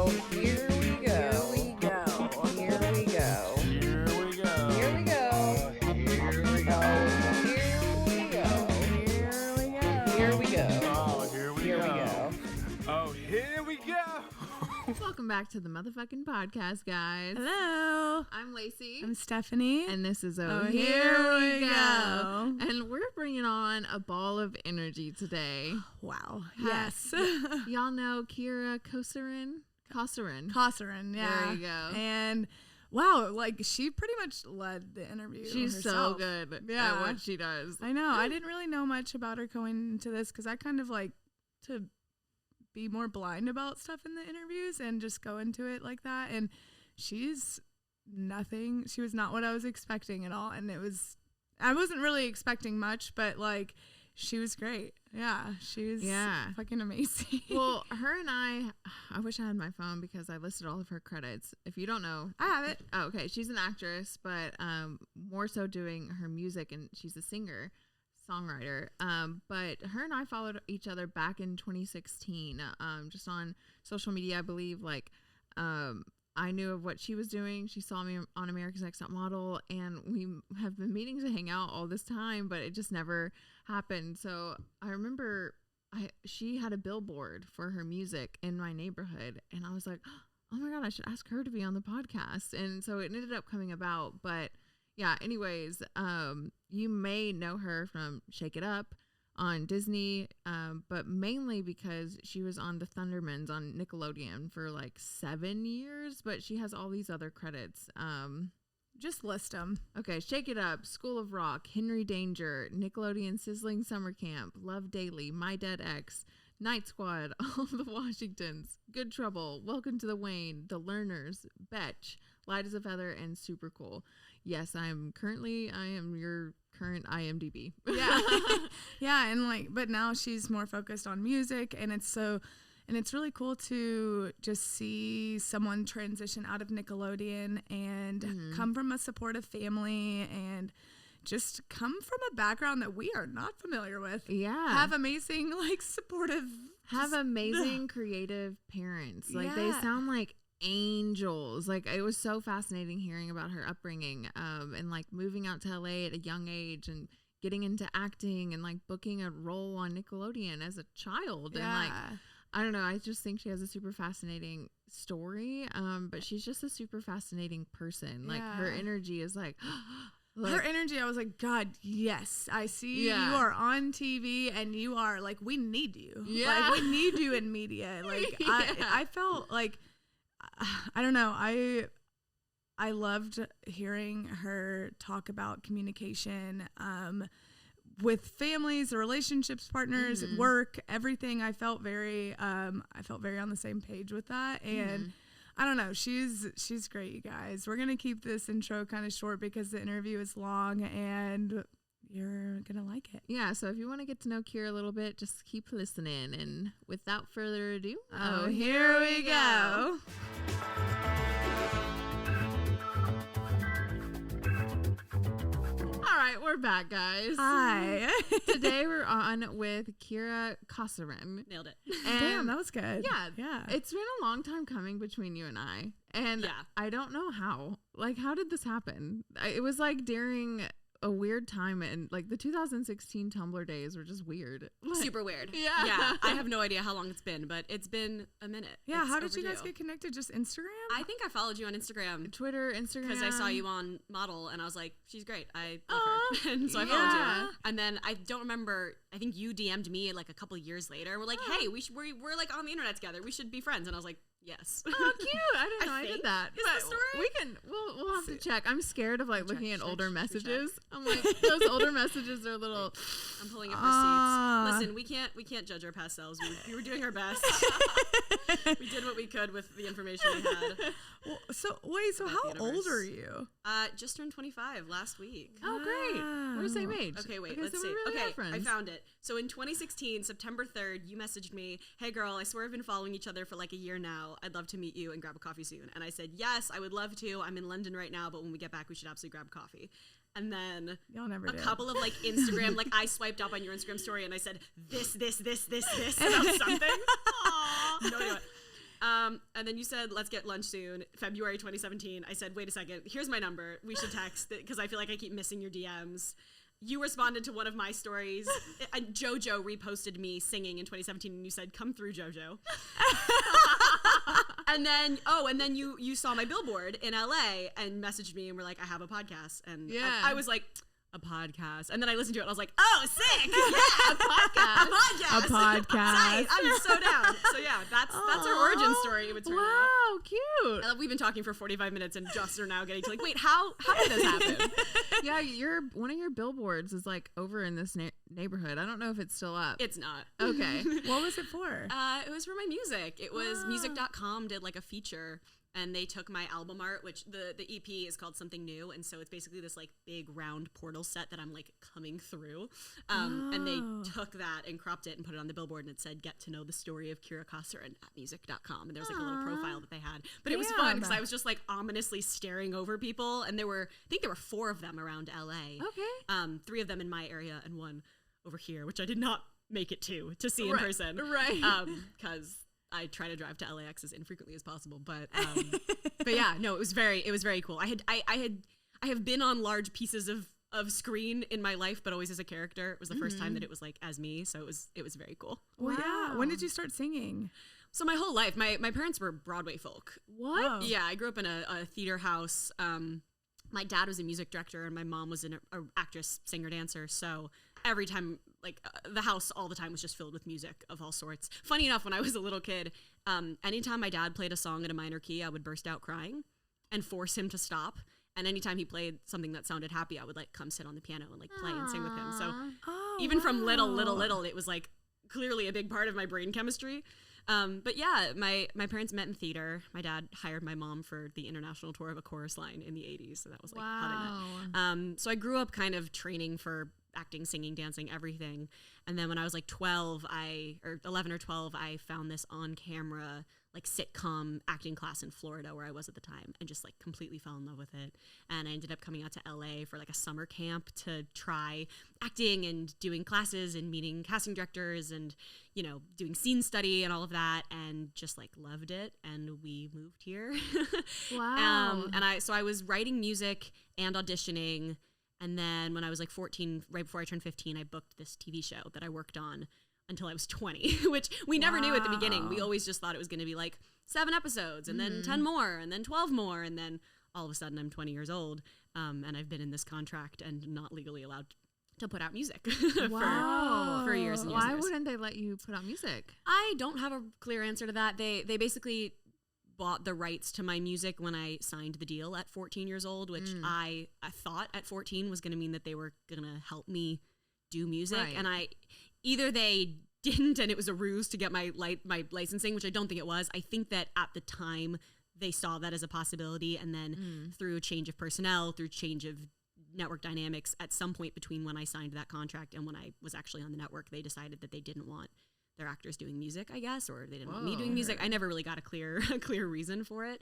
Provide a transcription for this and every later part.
Here we go. Here we go. Here we go. Here we go. Here we go. Here we go. Oh, here we Here we go. go. Oh, here we go. Welcome back to the motherfucking podcast, guys. Hello. I'm Lacey. I'm Stephanie. And this is Here we go. And we're bringing on a ball of energy today. Wow. Yes. Yes. Y'all know Kira Kosarin? Kosarin, yeah. There you go. And wow, like she pretty much led the interview. She's herself. so good at Yeah. what she does. I know. I didn't really know much about her going into this because I kind of like to be more blind about stuff in the interviews and just go into it like that. And she's nothing. She was not what I was expecting at all. And I wasn't really expecting much, but like she was great. Yeah. She was fucking amazing. Well, her and I wish I had my phone because I listed all of her credits. If you don't know. I have it. Oh, okay. She's an actress, but more so doing her music, and she's a singer. Songwriter, but her and I followed each other back in 2016, just on social media, I believe. Like, I knew of what she was doing. She saw me on America's Next Top Model, and we have been meeting to hang out all this time, but it just never happened. So I remember she had a billboard for her music in my neighborhood, and I was like, oh my God, I should ask her to be on the podcast. And so it ended up coming about, but yeah, anyways, you may know her from Shake It Up on Disney, but mainly because she was on the Thundermans on Nickelodeon for like 7 years, but she has all these other credits. Just list them. Okay, Shake It Up, School of Rock, Henry Danger, Nickelodeon Sizzling Summer Camp, Love Daily, My Dead Ex, Night Squad, All of the Washingtons, Good Trouble, Welcome to the Wayne, The Learners, Betch, Light as a Feather, and Super Cool. Yes, I am your current IMDb. Yeah. Yeah. And like, but now she's more focused on music, and it's really cool to just see someone transition out of Nickelodeon and come from a supportive family and just come from a background that we are not familiar with. Yeah. Have amazing, like, supportive. Creative parents. Like, they sound like angels. Like, it was so fascinating hearing about her upbringing, and like moving out to LA at a young age and getting into acting and like booking a role on Nickelodeon as a child. And like, I don't know, I just think she has a super fascinating story, but she's just a super fascinating person. Like, her energy is like her energy, I was like, God, yes, I see you are on TV and you are like, we need you. Like, we need you in media. Like, I felt like, I don't know, I loved hearing her talk about communication with families, relationships, partners, work, everything. I felt very on the same page with that. And I don't know, she's great, you guys. We're gonna keep this intro kind of short because the interview is long and you're gonna like it. Yeah, so if you want to get to know Kira a little bit, just keep listening. And without further ado, here we go. All right, we're back, guys. Hi. Today we're on with Kira Kosarin. Nailed it. And Damn, that was good. Yeah. It's been a long time coming between you and I. And I don't know how. Like, how did this happen? It was like during a weird time, and like the 2016 Tumblr days were just weird. Like, super weird. Yeah. I have no idea how long it's been, but it's been a minute. Yeah. It's How did you overdue. guys get connected? Just Instagram? I think I followed you on Instagram. Twitter, Instagram. Because I saw you on Model, and I was like, she's great. I love her. And so I followed you. And then I don't remember, I think you DM'd me like a couple of years later. We're like, hey, we're like on the internet together. We should be friends. And I was like, yes. Oh, cute. I didn't know I did that. Is the story? We'll have to check. I'm scared of like looking at older messages. I'm like, those older messages are a little. I'm pulling up receipts. Listen, we can't judge our past selves. We were doing our best. We did what we could with the information we had. Well, so how old are you? Just turned 25 last week. Oh, great. We're the same age. Okay, wait, Okay, let's so see. we really Okay, are friends. I found it. So in 2016, September 3rd, you messaged me, hey girl, I swear I've been following each other for like a year now. I'd love to meet you and grab a coffee soon. And I said, yes, I would love to. I'm in London right now, but when we get back, we should absolutely grab coffee. And then Y'all never a did. couple of like Instagram, like I swiped up on your Instagram story and I said, this about something. Aww. No, anyway. And then you said, let's get lunch soon, February 2017. I said, wait a second, here's my number. We should text because I feel like I keep missing your DMs. You responded to one of my stories. JoJo reposted me singing in 2017, and you said, come through, JoJo. and then you saw my billboard in LA and messaged me and were like, I have a podcast. And I was like, a podcast. And then I listened to it and I was like, oh, sick. Yeah, a podcast. A podcast. I'm so down. So yeah, that's our origin story. It would turn out. Wow, cute. We've been talking for 45 minutes and just are now getting to like, wait, how did this happen? Yeah, one of your billboards is like over in this neighborhood. I don't know if it's still up. It's not. Okay. What was it for? It was for my music. It was music.com did like a feature. And they took my album art, which the EP is called Something New. And so it's basically this like big round portal set that I'm like coming through. And they took that and cropped it and put it on the billboard. And it said, get to know the story of Kira Kosarin at music.com. And there was like a little profile that they had. But it was fun because I was just like ominously staring over people. And I think there were 4 of them around LA. Okay. 3 of them in my area and 1 over here, which I did not make it to see in person. Right. Because I try to drive to LAX as infrequently as possible, but yeah, no, it was very cool. I have been on large pieces of screen in my life, but always as a character. It was the first time that it was like as me, so it was very cool. Wow. Yeah. When did you start singing? So my whole life, my parents were Broadway folk. What? Oh. Yeah, I grew up in a theater house. My dad was a music director, and my mom was an actress, singer, dancer. So every time, like the house all the time was just filled with music of all sorts. Funny enough, when I was a little kid, anytime my dad played a song in a minor key, I would burst out crying and force him to stop. And anytime he played something that sounded happy, I would like come sit on the piano and like play and sing with him. So even from little, it was like clearly a big part of my brain chemistry. But yeah, my parents met in theater. My dad hired my mom for the international tour of a chorus line in the 80s. So that was like how they met. So I grew up kind of training for acting, singing, dancing, everything. And then when I was like 11 or 12, I found this on camera like sitcom acting class in Florida where I was at the time and just like completely fell in love with it. And I ended up coming out to LA for like a summer camp to try acting and doing classes and meeting casting directors and, you know, doing scene study and all of that, and just like loved it. And we moved here. Wow. So I was writing music and auditioning. And then when I was like 14, right before I turned 15, I booked this TV show that I worked on until I was 20, which we never knew at the beginning. We always just thought it was going to be like 7 episodes and then 10 more and then 12 more. And then all of a sudden I'm 20 years old and I've been in this contract and not legally allowed to put out music for years and years. Why wouldn't they let you put out music? I don't have a clear answer to that. They basically bought the rights to my music when I signed the deal at 14 years old, which I thought at 14 was going to mean that they were going to help me do music. Right. And either they didn't and it was a ruse to get my licensing, which I don't think it was. I think that at the time they saw that as a possibility, and then through a change of personnel, through change of network dynamics, at some point between when I signed that contract and when I was actually on the network, they decided that they didn't want their actors doing music, I guess, or they didn't want me doing music. I never really got a clear reason for it.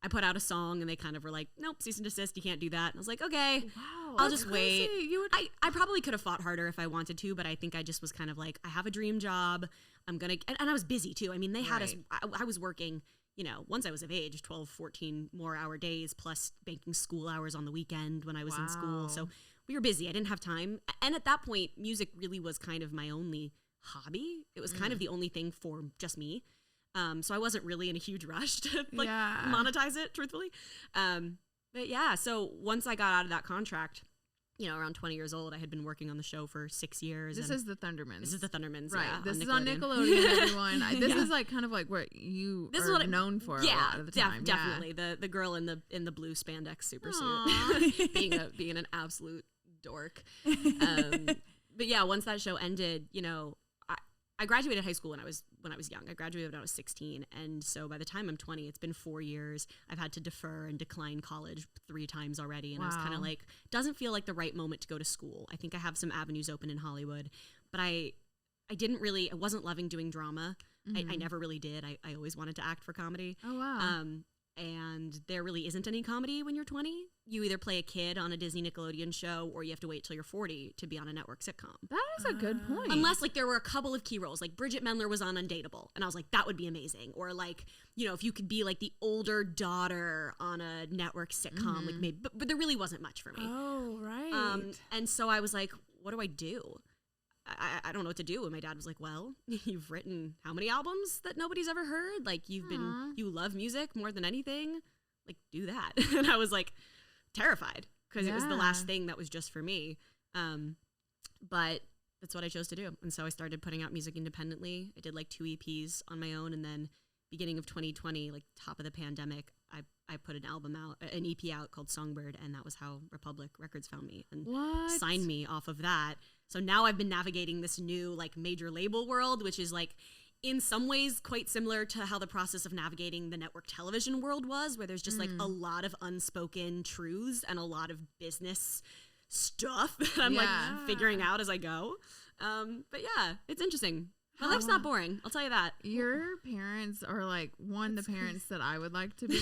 I put out a song and they kind of were like, nope, cease and desist, you can't do that. And I was like, okay, I'll just wait. I probably could have fought harder if I wanted to, but I think I just was kind of like, I have a dream job. And I was busy too. I mean, they had us, I was working, you know, once I was of age, 12, 14 more hour days, plus banking school hours on the weekend when I was in school. So we were busy. I didn't have time. And at that point, music really was kind of my only hobby. It was kind of the only thing for just me. So I wasn't really in a huge rush to monetize it, truthfully. But yeah, so once I got out of that contract, you know, around 20 years old, I had been working on the show for 6 years. This is the Thundermans. This is the Thundermans, right? Yeah, this is on Nickelodeon, everyone. This is like kind of like what you are known for a lot of the time. Definitely. The girl in the blue spandex super suit, being an absolute dork. But yeah, once that show ended, you know, I graduated high school when I was young. I graduated when I was 16. And so by the time I'm 20, it's been 4 years. I've had to defer and decline college 3 times already. And I was kind of like, doesn't feel like the right moment to go to school. I think I have some avenues open in Hollywood, but I wasn't loving doing drama. I never really did. I always wanted to act for comedy. Oh, wow. and there really isn't any comedy when you're 20. You either play a kid on a Disney Nickelodeon show, or you have to wait till you're 40 to be on a network sitcom. That is a good point. Unless like there were a couple of key roles, like Bridget Mendler was on Undateable, and I was like, that would be amazing. Or like, you know, if you could be like the older daughter on a network sitcom, like maybe, but there really wasn't much for me. Oh, right. And so I was like, what do I do? I don't know what to do. And my dad was like, well, you've written how many albums that nobody's ever heard? Like you love music more than anything. Like do that. And I was like terrified because it was the last thing that was just for me. But that's what I chose to do. And so I started putting out music independently. I did like 2 EPs on my own. And then beginning of 2020, like top of the pandemic, I put an EP out called Songbird, and that was how Republic Records found me and signed me off of that. So now I've been navigating this new like major label world, which is like in some ways quite similar to how the process of navigating the network television world was, where there's just like a lot of unspoken truths and a lot of business stuff that I'm like figuring out as I go. But yeah, it's interesting. My life's not boring. I'll tell you that. Your parents are like the parents that I would like to be.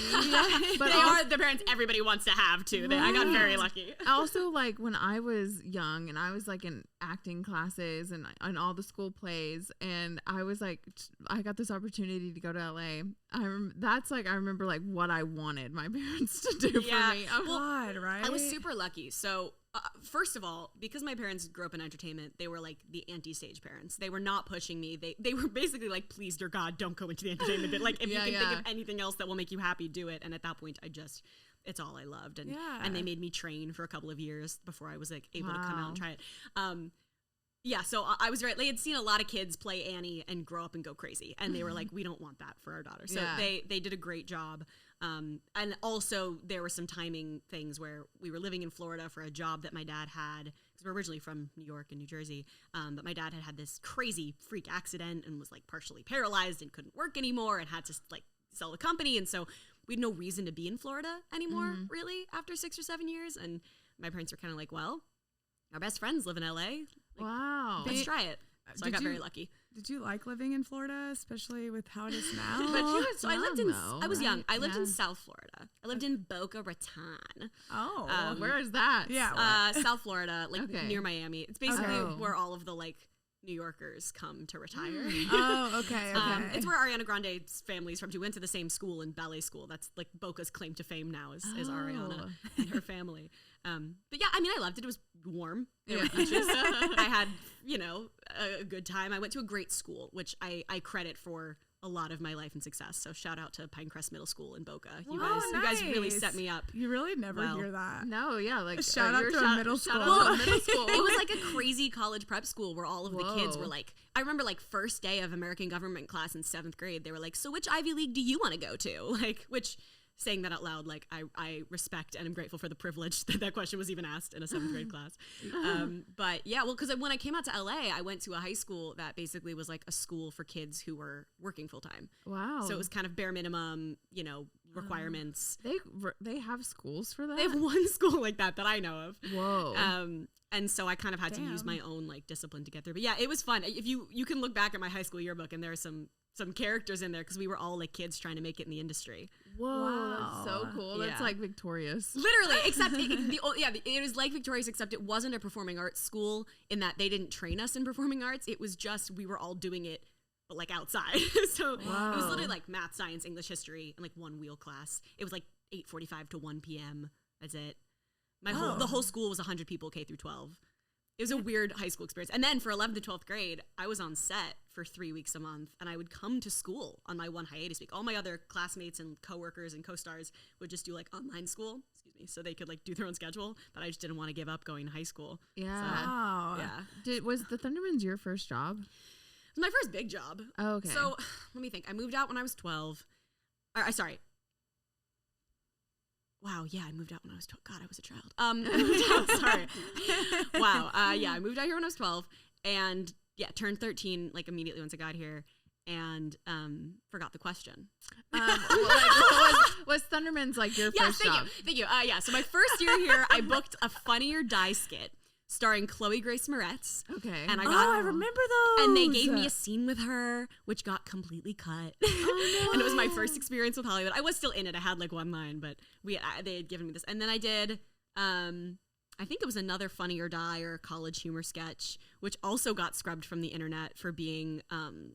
But they are the parents everybody wants to have too. I got very lucky. Also, like when I was young and I was like in acting classes and all the school plays, and I was like, I got this opportunity to go to LA. I remember like what I wanted my parents to do for me. Oh God, right? I was super lucky. So first of all, because my parents grew up in entertainment, they were like the anti-stage parents. They were not pushing me. They were basically like, please, dear God, don't go into the entertainment bit. Like, if you can think of anything else that will make you happy, do it. And at that point, it's all I loved. And they made me train for a couple of years before I was like able to come out and try it. So I was right. They had seen a lot of kids play Annie and grow up and go crazy. And they were like, we don't want that for our daughter. So they did a great job. And also there were some timing things where we were living in Florida for a job that my dad had, because we're originally from New York and New Jersey. But my dad had this crazy freak accident and was like partially paralyzed and couldn't work anymore and had to like sell the company. And so we had no reason to be in Florida anymore, really, after 6 or 7 years. And my parents were kind of like, well, our best friends live in LA. Like, wow. Let's try it. So I got very lucky. Did you like living in Florida, especially with how it is now? I was young. I lived in South Florida. I lived in Boca Raton. Oh, where is that? Yeah, South Florida, like near Miami. It's basically where all of the like New Yorkers come to retire. Oh, okay. It's where Ariana Grande's family's from. She went to the same school in ballet school. That's like Boca's claim to fame now is Ariana and her family. But yeah, I mean, I loved it. It was warm. There were beaches. I had, a good time. I went to a great school, which I credit for a lot of my life and success. So shout out to Pinecrest Middle School in Boca. You guys really set me up. You really never hear that. No, yeah, like shout out to a middle school. Middle school. It was like a crazy college prep school where all of the kids were like, I remember like first day of American government class in 7th grade, they were like, so which Ivy League do you want to go to? Like, which, saying that out loud, like I respect and am grateful for the privilege that question was even asked in a 7th grade class. But yeah, well, because when I came out to LA, I went to a high school that basically was like a school for kids who were working full time. Wow. So it was kind of bare minimum, requirements. They have schools for that? They have one school like that I know of. Whoa. And so I kind of had to use my own like discipline to get through. But yeah, it was fun. If you can look back at my high school yearbook, and there are some characters in there because we were all like kids trying to make it in the industry. Whoa, that's so cool. That's like Victorious. Literally, except it was like Victorious, except it wasn't a performing arts school in that they didn't train us in performing arts. It was just we were all doing it, but like outside. So it was literally like math, science, English, history, and like one wheel class. It was like 8:45 to 1 p.m. That's it. The whole school was 100 people, K through 12. It was a weird high school experience. And then for 11th to 12th grade, I was on set for 3 weeks a month, and I would come to school on my one hiatus week. All my other classmates and coworkers and co-stars would just do like online school, so they could like do their own schedule. But I just didn't want to give up going to high school. Yeah. So, wow. Yeah. Was the Thundermans your first job? It was my first big job. Oh, okay. So let me think. I moved out when I was 12. Wow, yeah, I moved out when I was 12. God, I was a child. I moved out, sorry. Wow, I moved out here when I was 12, and turned 13 like immediately once I got here, and forgot the question. Was Thundermans like your first job? Thank you. So my first year here, I booked a Funny or Die skit starring Chloe Grace Moretz. Okay. And I remember those. And they gave me a scene with her, which got completely cut. Oh, no. And it was my first experience with Hollywood. I was still in it. I had like one line, but they had given me this. And then I did, I think it was another Funny or Die or college humor sketch, which also got scrubbed from the internet for being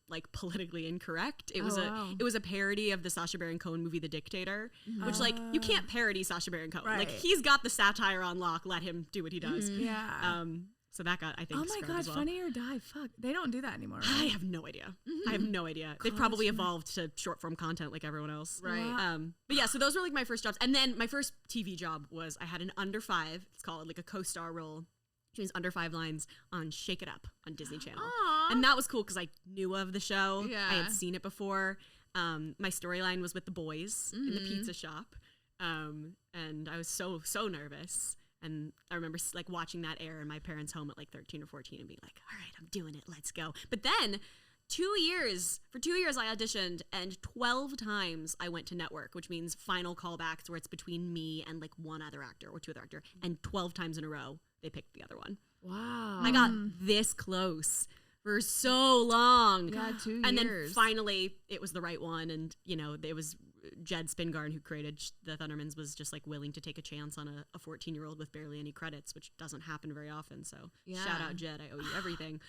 like politically incorrect. It was it was a parody of the Sacha Baron Cohen movie The Dictator, which like you can't parody Sacha Baron Cohen. Right. Like he's got the satire on lock. Let him do what he does. Yeah. So that got, I think, Oh my scrubbed God, as well. Funny or Die. Fuck. They don't do that anymore, right? I have no idea. I have no idea. They've probably evolved to short form content like everyone else. Right. But yeah, so those were like my first jobs. And then my first TV job was I had an under 5, it's called like a co-star role, which means under 5 lines on Shake It Up on Disney Channel. Aww. And that was cool because I knew of the show. Yeah. I had seen it before. My storyline was with the boys in the pizza shop. And I was so nervous. And I remember like watching that air in my parents' home at like 13 or 14 and being like, all right, I'm doing it. Let's go. But then for 2 years, I auditioned, and 12 times I went to network, which means final callbacks where it's between me and like one other actor or two other actor. And 12 times in a row, they picked the other one. Wow. I got this close for so long. Yeah, 2 years. And then finally it was the right one. And, you know, it was Jed Spingarn, who created the Thundermans, was just like willing to take a chance on a 14-year-old with barely any credits, which doesn't happen very often. So shout out Jed, I owe you everything.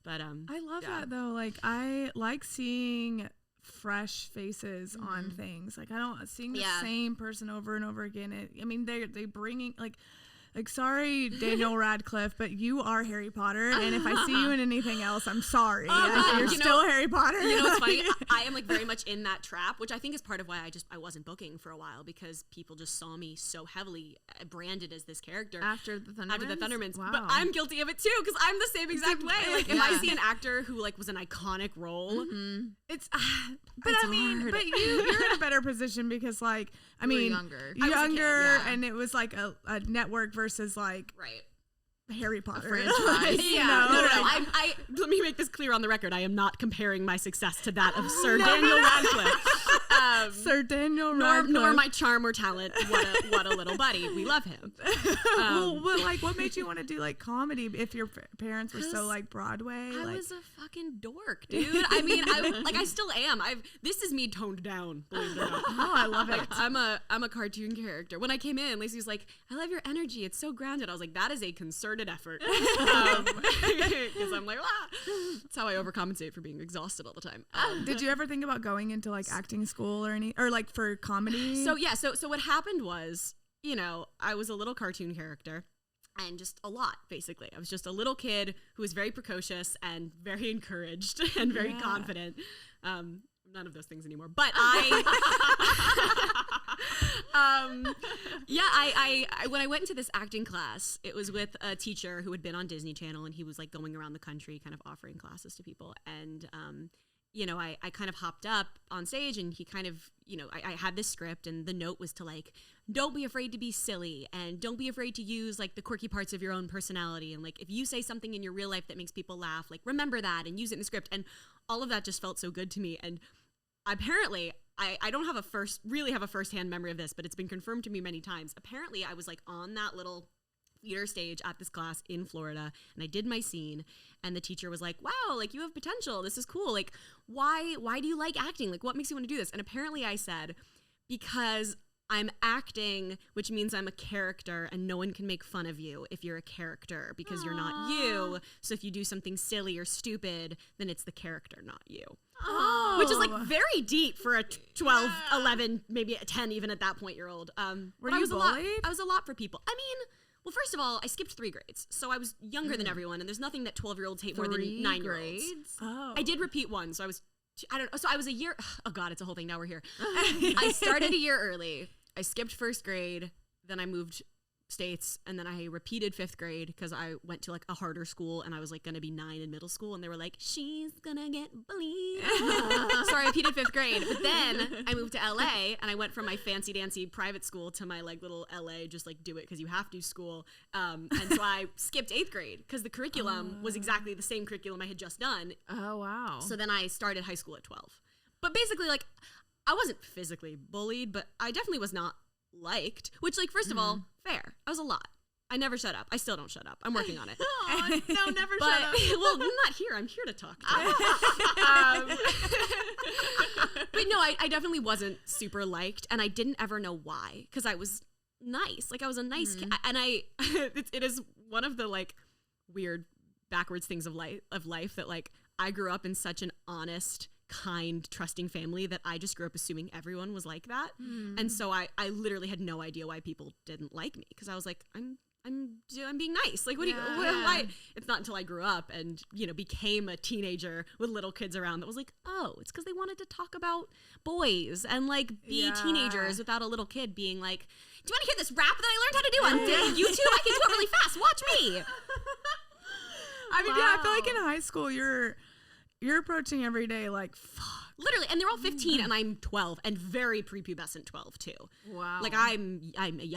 But I love that though. Like I like seeing fresh faces on things. Like I don't seeing the same person over and over again. I mean they bringing like sorry Daniel Radcliffe, but you are Harry Potter, and if I see you in anything else, I'm sorry. You're still Harry Potter. You know what's funny? I am like very much in that trap, which I think is part of why I wasn't booking for a while, because people just saw me so heavily branded as this character After the Thundermans? Wow. Wow. But I'm guilty of it too, because I'm the same exact way. Like if I see an actor who like was an iconic role, It's but I mean, hard. but you're in a better position because like I mean younger. I was a kid, yeah. and it was like a network versus like right? Harry Potter franchise. you Yeah, know, no. like- I let me make this clear on the record. I am not comparing my success to that of Sir Daniel Radcliffe. Sir Daniel nor Radcliffe. my charm or talent. What a little buddy. We love him. Well, but like, what made you want to do like comedy if your parents were so like Broadway? I like, was a fucking dork, dude. I mean, I still am. This is me toned down. Believe it or not. oh, I love it. I'm a cartoon character. When I came in, Lacey was like, "I love your energy. It's so grounded." I was like, "That is a concerted effort," because I'm like, that's how I overcompensate for being exhausted all the time. Did you ever think about going into like acting school or like for comedy? So what happened was, you know, I was a little cartoon character. And just a lot, basically. I was just a little kid who was very precocious and very encouraged and very confident. None of those things anymore. But when I went into this acting class, it was with a teacher who had been on Disney Channel, and he was like going around the country kind of offering classes to people. And, you know, I kind of hopped up on stage, and he kind of, you know, I had this script, and the note was to like, don't be afraid to be silly, and don't be afraid to use like the quirky parts of your own personality. And like, if you say something in your real life that makes people laugh, like remember that and use it in the script. And all of that just felt so good to me. And apparently I don't have a firsthand memory of this, but it's been confirmed to me many times. Apparently I was like on that little theater stage at this class in Florida, and I did my scene, and the teacher was like, wow, like you have potential. This is cool. Like, why do you like acting? Like, what makes you want to do this? And apparently I said, because I'm acting, which means I'm a character, and no one can make fun of you if you're a character because you're not you. So if you do something silly or stupid, then it's the character, not you. Oh. Which is like very deep for a 12, 11, maybe a 10 even at that point year old. Were you bullied? I was a lot for people. I mean, well, first of all, I skipped 3 grades. So I was younger than everyone, and there's nothing that 12-year-olds hate more than 9-year-olds. Oh. I did repeat one, so I was so I was a year, oh God, it's a whole thing, now we're here. I started a year early. I skipped 1st grade, then I moved states, and then I repeated 5th grade because I went to like a harder school, and I was like gonna be 9 in middle school, and they were like, she's gonna get bullied. So I repeated 5th grade, but then I moved to LA, and I went from my fancy dancy private school to my like little LA just like do it because you have to school, and so I skipped 8th grade because the curriculum was exactly the same curriculum I had just done. Oh, wow. So then I started high school at 12. But basically, like, I wasn't physically bullied, but I definitely was not liked, which, like, first of all, fair. I was a lot. I never shut up. I still don't shut up. I'm working on it. Oh, no, never But, shut up. well, I'm not here. I'm here to talk. But no, I definitely wasn't super liked, and I didn't ever know why, because I was nice. Like, I was a nice kid, and it is one of the, like, weird backwards things of life that, like, I grew up in such an honest, kind, trusting family that I just grew up assuming everyone was like that. And so I literally had no idea why people didn't like me, because I was like, I'm being nice. Like, why? It's not until I grew up and, you know, became a teenager with little kids around that was like, oh, it's because they wanted to talk about boys and, like, be teenagers without a little kid being like, do you want to hear this rap that I learned how to do on YouTube? I can do it really fast. Watch me. I mean, yeah, I feel like in high school you're approaching every day like, fuck. Literally, and they're all 15 and I'm 12 and very prepubescent 12 too. Wow. Like I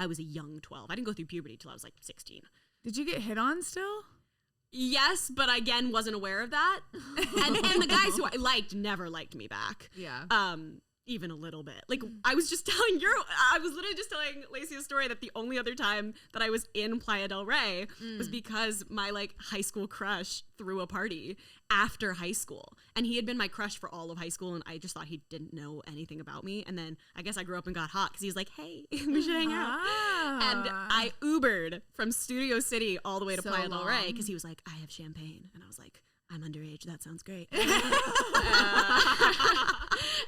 was a young 12. I didn't go through puberty till I was like 16. Did you get hit on still? Yes, but again wasn't aware of that. and the guys who I liked never liked me back. Yeah. Even a little bit. Like, I was literally just telling Lacey a story that the only other time that I was in Playa del Rey was because my, like, high school crush threw a party after high school. And he had been my crush for all of high school, and I just thought he didn't know anything about me. And then I guess I grew up and got hot because he was like, hey, we should hang out. And I Ubered from Studio City all the way to So Playa del Rey long. because he was like, I have champagne. And I was like, I'm underage. That sounds great.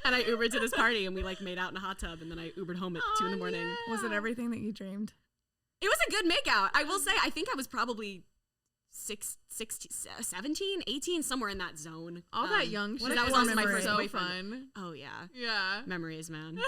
And I Ubered to this party, and we, like, made out in a hot tub, and then I Ubered home at 2 in the morning. Yeah. Was it everything that you dreamed? It was a good makeout. I will say, I think I was probably 17, 18, somewhere in that zone. All that young shit. That was also my memory. first so boyfriend. fun. Oh, yeah. Yeah. Memories, man.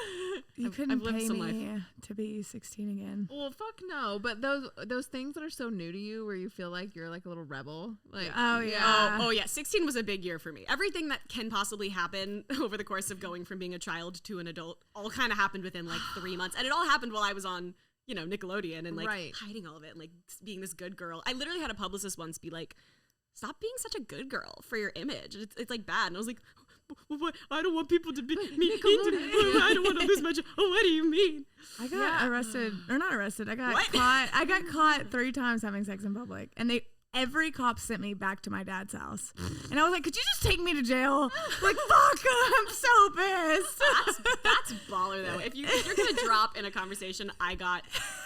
You I've couldn't lived pay some me to be 16 again. Well, fuck no. But those things that are so new to you, where you feel like you're like a little rebel, like Oh, yeah. Oh, yeah. 16 was a big year for me. Everything that can possibly happen over the course of going from being a child to an adult all kind of happened within, like, 3 months. And it all happened while I was on, you know, Nickelodeon and, like, Right. hiding all of it and, like, being this good girl. I literally had a publicist once be like, stop being such a good girl for your image. It's like, bad. And I was like, what? I don't want people to be mean to me. I don't want to lose my job. Oh, what do you mean? I got arrested, or not arrested. I got What? caught. I got caught 3 times having sex in public, and every cop sent me back to my dad's house. And I was like, could you just take me to jail? Like, fuck, I'm so pissed. That's baller, though. If you're going to drop in a conversation, I got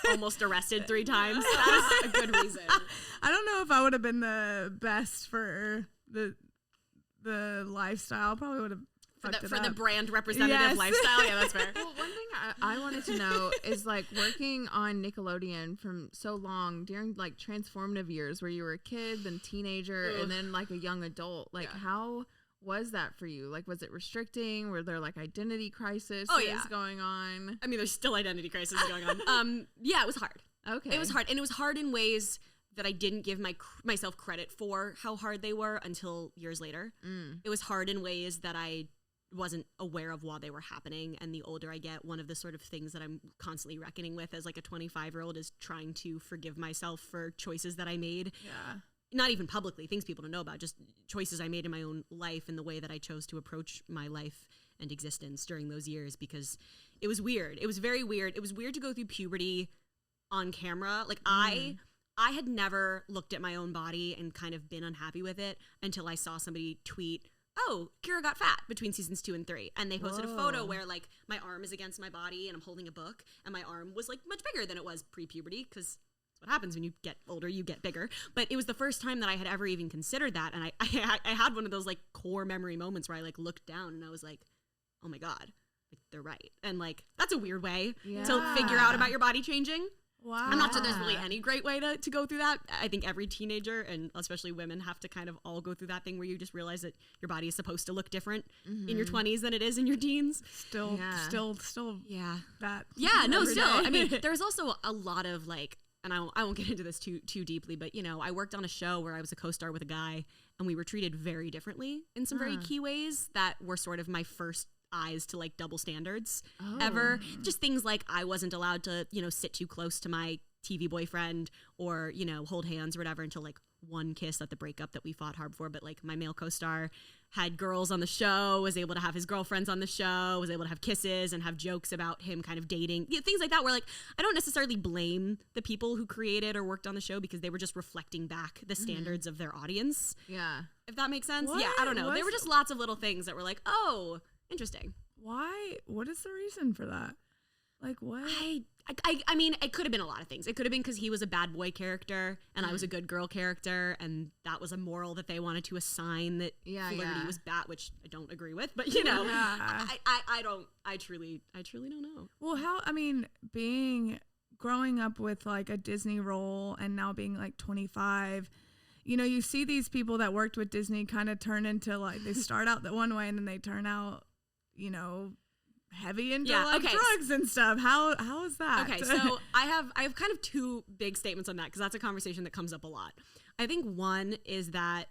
almost arrested 3 times, that is a good reason. I don't know if I would have been the best for the lifestyle. Probably would have fucked it For up. the brand representative Yes. lifestyle. Yeah, that's fair. Well, one thing I wanted to know is, like, working on Nickelodeon from so long during, like, transformative years where you were a kid, then teenager, and then, like, a young adult. Like, how was that for you? Like, was it restricting? Were there, like, identity crises going on? I mean, there's still identity crisis going on. Yeah, it was hard. Okay. It was hard. And it was hard in ways that I didn't give myself credit for how hard they were until years later. It was hard in ways that I wasn't aware of while they were happening. And the older I get, one of the sort of things that I'm constantly reckoning with as, like, a 25-year-old is trying to forgive myself for choices that I made. Yeah. Not even publicly, things people don't know about, just choices I made in my own life and the way that I chose to approach my life and existence during those years, because it was weird. It was very weird. It was weird to go through puberty on camera. Like, I had never looked at my own body and kind of been unhappy with it until I saw somebody tweet, oh, Kira got fat between seasons 2 and 3. And they posted a photo where, like, my arm is against my body and I'm holding a book, and my arm was, like, much bigger than it was pre-puberty, because that's what happens when you get older, you get bigger. But it was the first time that I had ever even considered that. And I had one of those, like, core memory moments where I, like, looked down and I was like, oh my God, like, they're right. And, like, that's a weird way to figure out about your body changing. Wow. I'm not sure there's really any great way to go through that. I think every teenager, and especially women, have to kind of all go through that thing where you just realize that your body is supposed to look different in your 20s than it is in your teens. Still Yeah. that. Yeah, no, every still. day. I mean, there's also a lot of, like, and I won't get into this too deeply, but, you know, I worked on a show where I was a co-star with a guy, and we were treated very differently in some very key ways that were sort of my first eyes to, like, double standards ever. Just things like I wasn't allowed to, you know, sit too close to my TV boyfriend or, you know, hold hands or whatever until, like, one kiss at the breakup that we fought hard for, but like my male co-star had girls on the show, was able to have his girlfriends on the show, was able to have kisses and have jokes about him kind of dating, things like that, where like I don't necessarily blame the people who created or worked on the show because they were just reflecting back the standards of their audience. Yeah. If that makes sense. What? Yeah, I don't know. There were just lots of little things that were like, oh, interesting. Why? What is the reason for that? Like what? I mean, it could have been a lot of things. It could have been because he was a bad boy character and I was a good girl character, and that was a moral that they wanted to assign that flirty was bad, which I don't agree with. But you know, I truly don't know. Well, growing up with like a Disney role and now being like 25, you know, you see these people that worked with Disney kind of turn into like, they start out that one way and then they turn out, you know, heavy into drugs and stuff. How is that? Okay, so I have kind of two big statements on that because that's a conversation that comes up a lot. I think one is that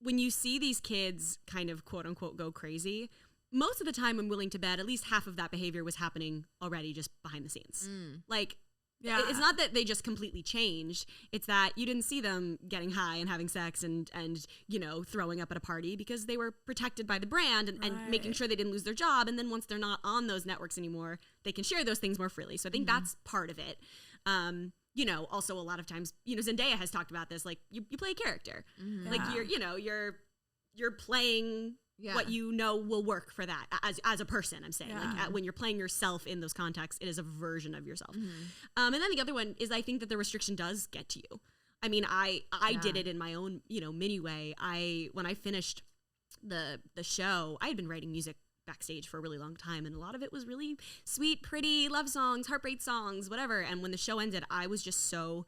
when you see these kids kind of quote unquote go crazy, most of the time I'm willing to bet at least half of that behavior was happening already just behind the scenes. Like, it's not that they just completely changed. It's that you didn't see them getting high and having sex and you know, throwing up at a party because they were protected by the brand and making sure they didn't lose their job. And then once they're not on those networks anymore, they can share those things more freely. So I think that's part of it. You know, also a lot of times, you know, Zendaya has talked about this, like you play a character. Like you're playing what you know will work for that as a person. I'm saying like when you're playing yourself in those contexts, it is a version of yourself. And then the other one is I think that the restriction does get to you. I mean, I did it in my own, you know, mini way. When I finished the show, I had been writing music backstage for a really long time, and a lot of it was really sweet, pretty love songs, heartbreak songs, whatever. And when the show ended, I was just so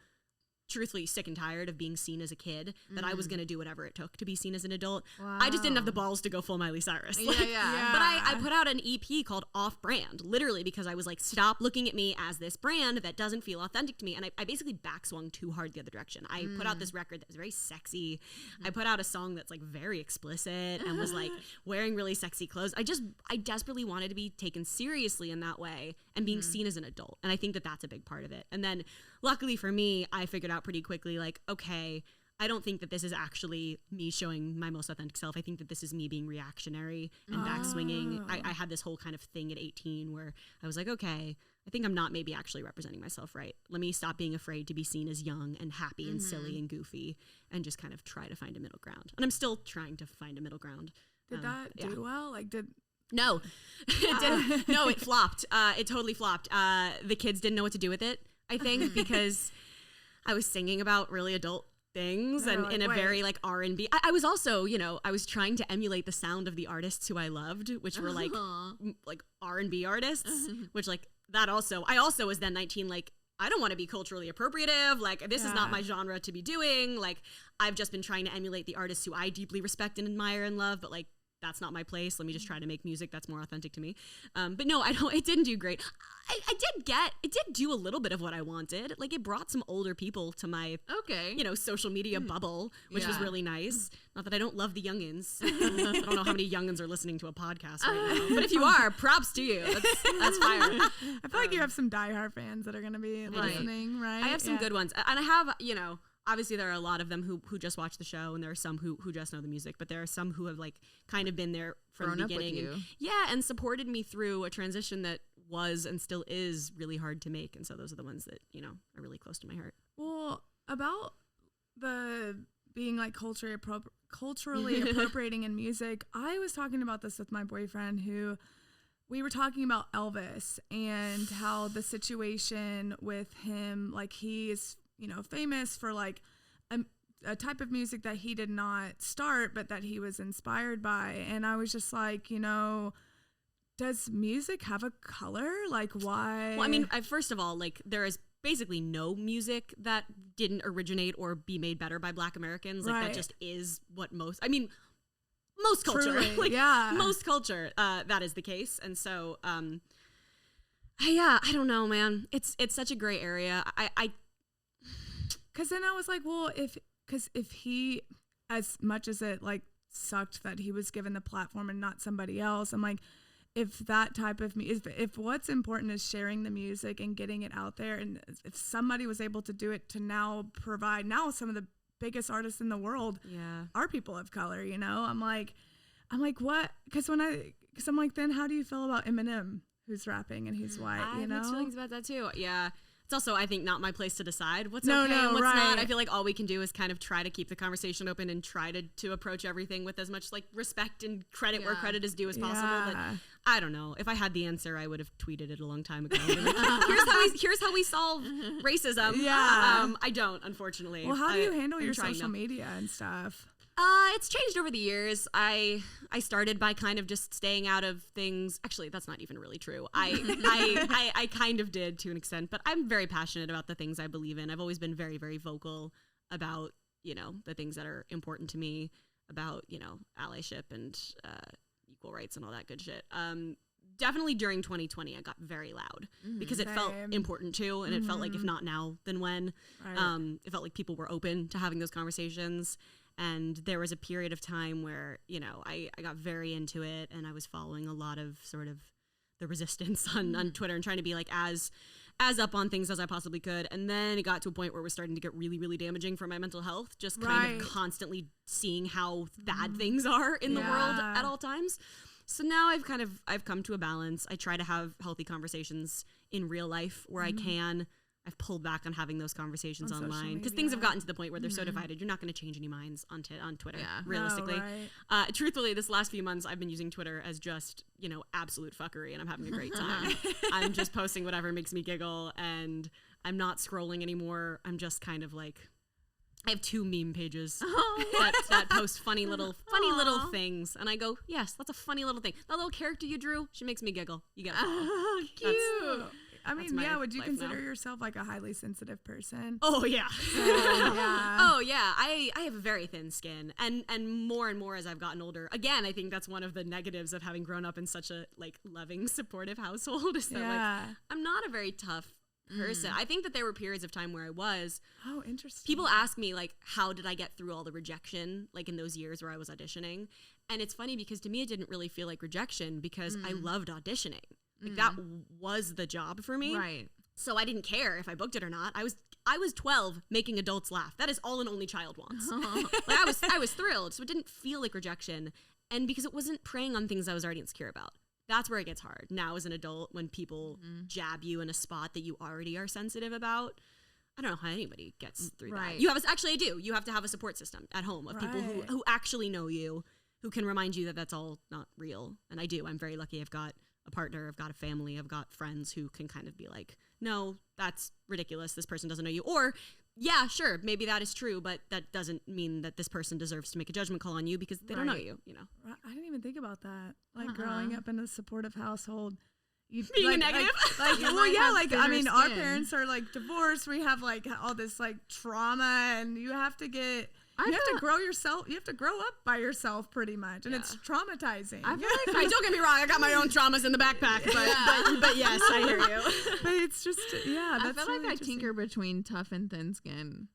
truthfully sick and tired of being seen as a kid that I was going to do whatever it took to be seen as an adult. Wow. I just didn't have the balls to go full Miley Cyrus. But I put out an EP called Off Brand, literally because I was like, stop looking at me as this brand that doesn't feel authentic to me. And I basically backswung too hard the other direction. I put out this record that was very sexy. I put out a song that's like very explicit and was like wearing really sexy clothes. I desperately wanted to be taken seriously in that way and being seen as an adult. And I think that that's a big part of it. And then luckily for me, I figured out pretty quickly, like, okay, I don't think that this is actually me showing my most authentic self. I think that this is me being reactionary and backswinging. I had this whole kind of thing at 18 where I was like, okay, I think I'm not maybe actually representing myself right. Let me stop being afraid to be seen as young and happy and silly and goofy and just kind of try to find a middle ground. And I'm still trying to find a middle ground. Did that do well? Like, No, it didn't. No, it flopped. It totally flopped. The kids didn't know what to do with it, I think, because I was singing about really adult things and in a very like R&B. I was also, you know, I was trying to emulate the sound of the artists who I loved, which were like R&B artists, which like that also, I also was then 19, like, I don't want to be culturally appropriative. Like, this is not my genre to be doing. Like, I've just been trying to emulate the artists who I deeply respect and admire and love, but like, that's not my place. Let me just try to make music that's more authentic to me. But no, it didn't do great. It did do a little bit of what I wanted. Like, it brought some older people to my, you know, social media bubble, which was really nice. Not that I don't love the youngins. I don't know how many youngins are listening to a podcast right now. But if you are, props to you. That's fire. I feel like you have some diehard fans that are going to be listening, right? I have some good ones. And I have, you know, obviously there are a lot of them who just watch the show, and there are some who just know the music, but there are some who have like kind of been there from the beginning and supported me through a transition that was and still is really hard to make. And so those are the ones that, you know, are really close to my heart. Well, about the being like culturally appropriating in music, I was talking about this with my boyfriend, who we were talking about Elvis and how the situation with him, like, he is, you know, famous for like a type of music that he did not start, but that he was inspired by. And I was just like, you know, does music have a color? Like, why? Well, I mean, first of all, like, there is basically no music that didn't originate or be made better by Black Americans. Like, that just is what most culture, like, most culture, that is the case. And so, I don't know, man. It's such a gray area. Because then I was like, well, if he, as much as it like sucked that he was given the platform and not somebody else, I'm like, if that type of if what's important is sharing the music and getting it out there, and if somebody was able to do it to now provide some of the biggest artists in the world Yeah. are people of color, you know? I'm like, what? Because I'm like, then how do you feel about Eminem, who's rapping and he's white, I you know? have mixed feelings about that too. Yeah. It's also, I think, not my place to decide what's No, okay no, and what's right. not. I feel like all we can do is kind of try to keep the conversation open and try to approach everything with as much like respect and credit where credit is due as possible. But Yeah. I don't know. If I had the answer, I would have tweeted it a long time ago. Like, here's how we solve racism. Yeah. I don't, unfortunately. Well, how do you handle I'm your trying social to. media and stuff? It's changed over the years. I started by kind of just staying out of things. Actually, that's not even really true. I kind of did to an extent, but I'm very passionate about the things I believe in. I've always been very, very vocal about, you know, the things that are important to me, about, you know, allyship and equal rights and all that good shit. Definitely during 2020, I got very loud because it felt Same. important too. And it felt like if not now, then when. Right. It felt like people were open to having those conversations. And there was a period of time where, you know, I got very into it and I was following a lot of sort of the resistance on Twitter and trying to be like as up on things as I possibly could. And then it got to a point where it was starting to get really, really damaging for my mental health, just kind of constantly seeing how bad things are in the world at all times. So now I've come to a balance. I try to have healthy conversations in real life where I can. I've pulled back on having those conversations On social online because media. things have gotten to the point where they're so divided. You're not going to change any minds on Twitter, realistically. No, right. Truthfully, this last few months, I've been using Twitter as just, you know, absolute fuckery, and I'm having a great time. I'm just posting whatever makes me giggle, and I'm not scrolling anymore. I'm just kind of like, I have 2 meme pages that post funny little things, and I go, yes, that's a funny little thing. That little character you drew, she makes me giggle. You get it. Cute. I mean, my would you life consider now. yourself like a highly sensitive person? Oh yeah. Yeah. Oh yeah. I have a very thin skin, and more as I've gotten older. Again, I think that's one of the negatives of having grown up in such a like loving, supportive household is that like I'm not a very tough person. I think that there were periods of time where I was. Oh, interesting. People ask me like, how did I get through all the rejection like in those years where I was auditioning? And it's funny because to me it didn't really feel like rejection because I loved auditioning. Like that was the job for me. Right. So I didn't care if I booked it or not. I was 12 making adults laugh. That is all an only child wants. Like I was thrilled. So it didn't feel like rejection. And because it wasn't preying on things I was already insecure about. That's where it gets hard. Now as an adult, when people jab you in a spot that you already are sensitive about, I don't know how anybody gets through that. You have actually I do. You have to have a support system at home of people who actually know you, who can remind you that that's all not real. And I do. I'm very lucky. I've got a partner, I've got a family, I've got friends who can kind of be like, no, that's ridiculous. This person doesn't know you. Or, yeah, sure, maybe that is true, but that doesn't mean that this person deserves to make a judgment call on you because they don't know you, you know. I didn't even think about that. Like growing up in a supportive household. Being a negative? Well, yeah, like, I mean, our skin. parents are like divorced. We have like all this like trauma, and you have to get. You have to grow yourself. You have to grow up by yourself, pretty much, and it's traumatizing. I feel like Don't get me wrong, I got my own traumas in the backpack, but yes, I hear you. But it's just I that's feel really like I interesting. tinker between tough and thin skin.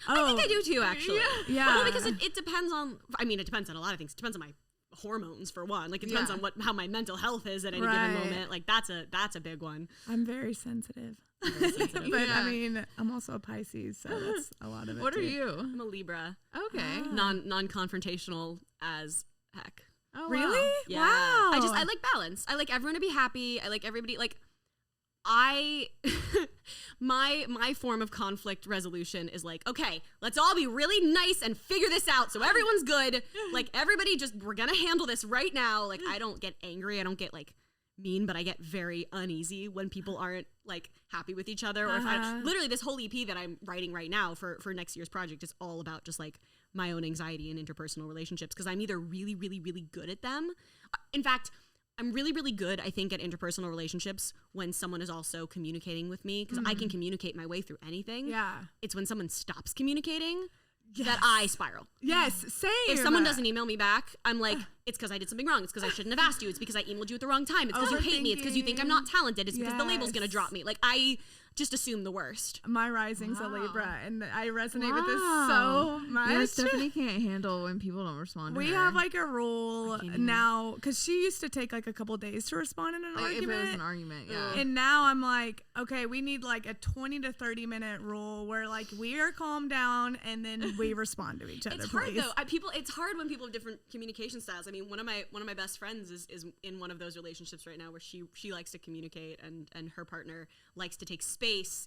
I think I do too, actually. Yeah. Well, because it depends on, I mean, it depends on a lot of things. It depends on my hormones for one. Like it depends on how my mental health is at any given moment. Like that's a big one. I'm very sensitive. But I mean, I'm also a Pisces, so that's a lot of it. What are too. you? I'm a Libra. Okay. Non-confrontational as heck. Oh, Really? wow. Yeah. Wow. I like balance. I like everyone to be happy. I like everybody like my form of conflict resolution is like, okay, let's all be really nice and figure this out so everyone's good. Like everybody we're gonna handle this right now. Like I don't get angry. I don't get like mean, but I get very uneasy when people aren't like happy with each other. Or if literally this whole EP that I'm writing right now for next year's project is all about just like my own anxiety and interpersonal relationships because I'm either really, really, really good at them. In fact, I'm really, really good, I think, at interpersonal relationships when someone is also communicating with me because I can communicate my way through anything. Yeah. It's when someone stops communicating that I spiral. Yes, same. If someone doesn't email me back, I'm like, it's because I did something wrong. It's because I shouldn't have asked you. It's because I emailed you at the wrong time. It's because you hate me. It's because you think I'm not talented. It's because the label's going to drop me. Like, I just assume the worst. My rising's a Libra, and I resonate with this Wow. so much. Yeah, Stephanie can't handle when people don't respond to We her. have like a rule now, because she used to take like a couple days to respond in an Like, argument. if it was an argument, yeah. And now I'm like, okay, we need like a 20 to 30 minute rule where like we are calmed down and then we respond to each other. It's hard though. It's hard when people have different communication styles. I mean, one of my best friends is in one of those relationships right now where she likes to communicate and her partner likes to take space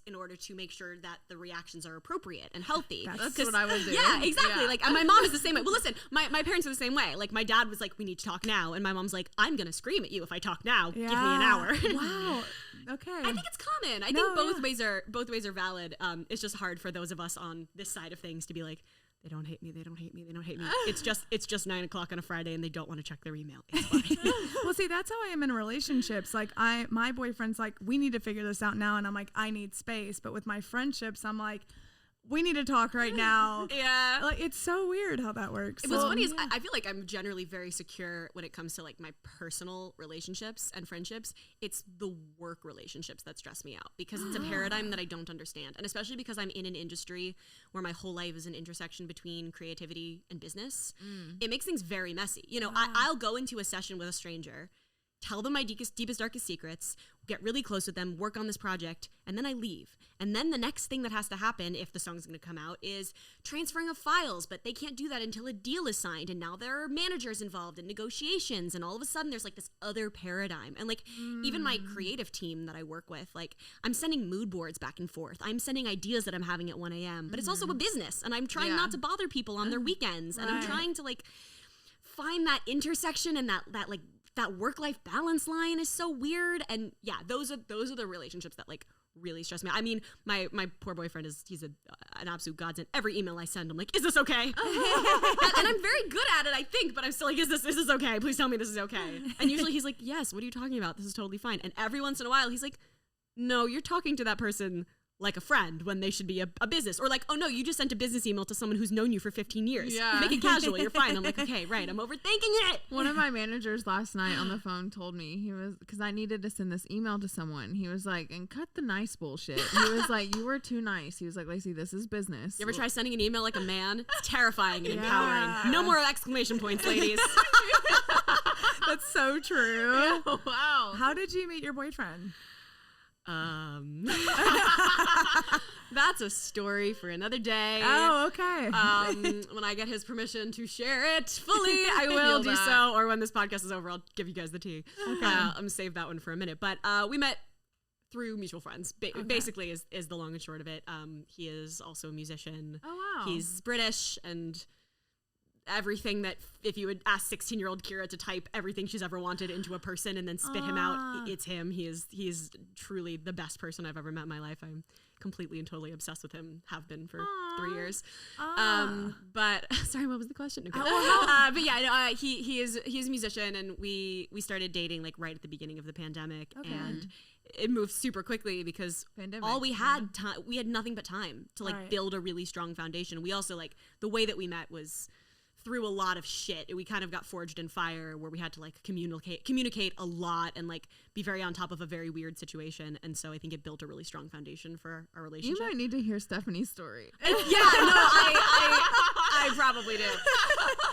in order to make sure that the reactions are appropriate and healthy. That's what I would do. Yeah, exactly. Yeah. Like, and my mom is the same way. Well, listen, my parents are the same way. Like, my dad was like, we need to talk now, and my mom's like, I'm gonna scream at you if I talk now. Give me an hour. Wow. Okay. I think it's common. I think both ways are valid. It's just hard for those of us on this side of things to be like, they don't hate me. They don't hate me. They don't hate me. It's just 9 o'clock on a Friday, and they don't want to check their email. It's fine. Well, see, that's how I am in relationships. Like, my boyfriend's like, we need to figure this out now, and I'm like, I need space. But with my friendships, I'm like, we need to talk right now. Yeah. Like, it's so weird how that works. What's funny is I feel like I'm generally very secure when it comes to like my personal relationships and friendships. It's the work relationships that stress me out because it's a paradigm that I don't understand. And especially because I'm in an industry where my whole life is an intersection between creativity and business. It makes things very messy. You know, I'll go into a session with a stranger, tell them my deepest, darkest secrets, get really close with them, work on this project, and then I leave. And then the next thing that has to happen, if the song's going to come out, is transferring of files, but they can't do that until a deal is signed, and now there are managers involved in negotiations, and all of a sudden there's like this other paradigm. And like even my creative team that I work with, like I'm sending mood boards back and forth. I'm sending ideas that I'm having at 1 a.m., but it's also a business, and I'm trying not to bother people on their weekends, and I'm trying to like find that intersection and that work-life balance line is so weird. And yeah, those are the relationships that like really stress me. I mean, my poor boyfriend he's an absolute godsend. Every email I send, I'm like, is this okay? and I'm very good at it, I think, but I'm still like, is this okay? Please tell me this is okay. And usually he's like, yes, what are you talking about? This is totally fine. And every once in a while he's like, no, you're talking to that person like a friend when they should be a business. Or like, oh no, you just sent a business email to someone who's known you for 15 years. Yeah. Make it casual, you're fine. I'm like, okay, right, I'm overthinking it. One of my managers last night on the phone told me, he was, because I needed to send this email to someone. He was like, and cut the nice bullshit. He was like, you were too nice. He was like, Lacey, this is business. You ever try sending an email like a man? It's terrifying and empowering. No more exclamation points, ladies. That's so true. Wow. How did you meet your boyfriend? That's a story for another day. Oh, okay. When I get his permission to share it fully, I will do so. Or when this podcast is over, I'll give you guys the tea. Okay. I'm gonna save that one for a minute. But we met through mutual friends. Basically, is the long and short of it. He is also a musician. Oh wow. He's British and everything that if you would ask 16-year-old Kira to type everything she's ever wanted into a person and then spit him out, it's him. He is truly the best person I've ever met in my life. I'm completely and totally obsessed with him, have been for 3 years. But sorry, what was the question? Okay. But yeah, no, he is a musician, and we started dating like right at the beginning of the pandemic, and it moved super quickly because all we had we had nothing but time to like build a really strong foundation. We also like the way that we met was through a lot of shit. We kind of got forged in fire where we had to like communicate a lot and like be very on top of a very weird situation. And so I think it built a really strong foundation for our relationship. You might need to hear Stephanie's story. Yeah, no, I probably do.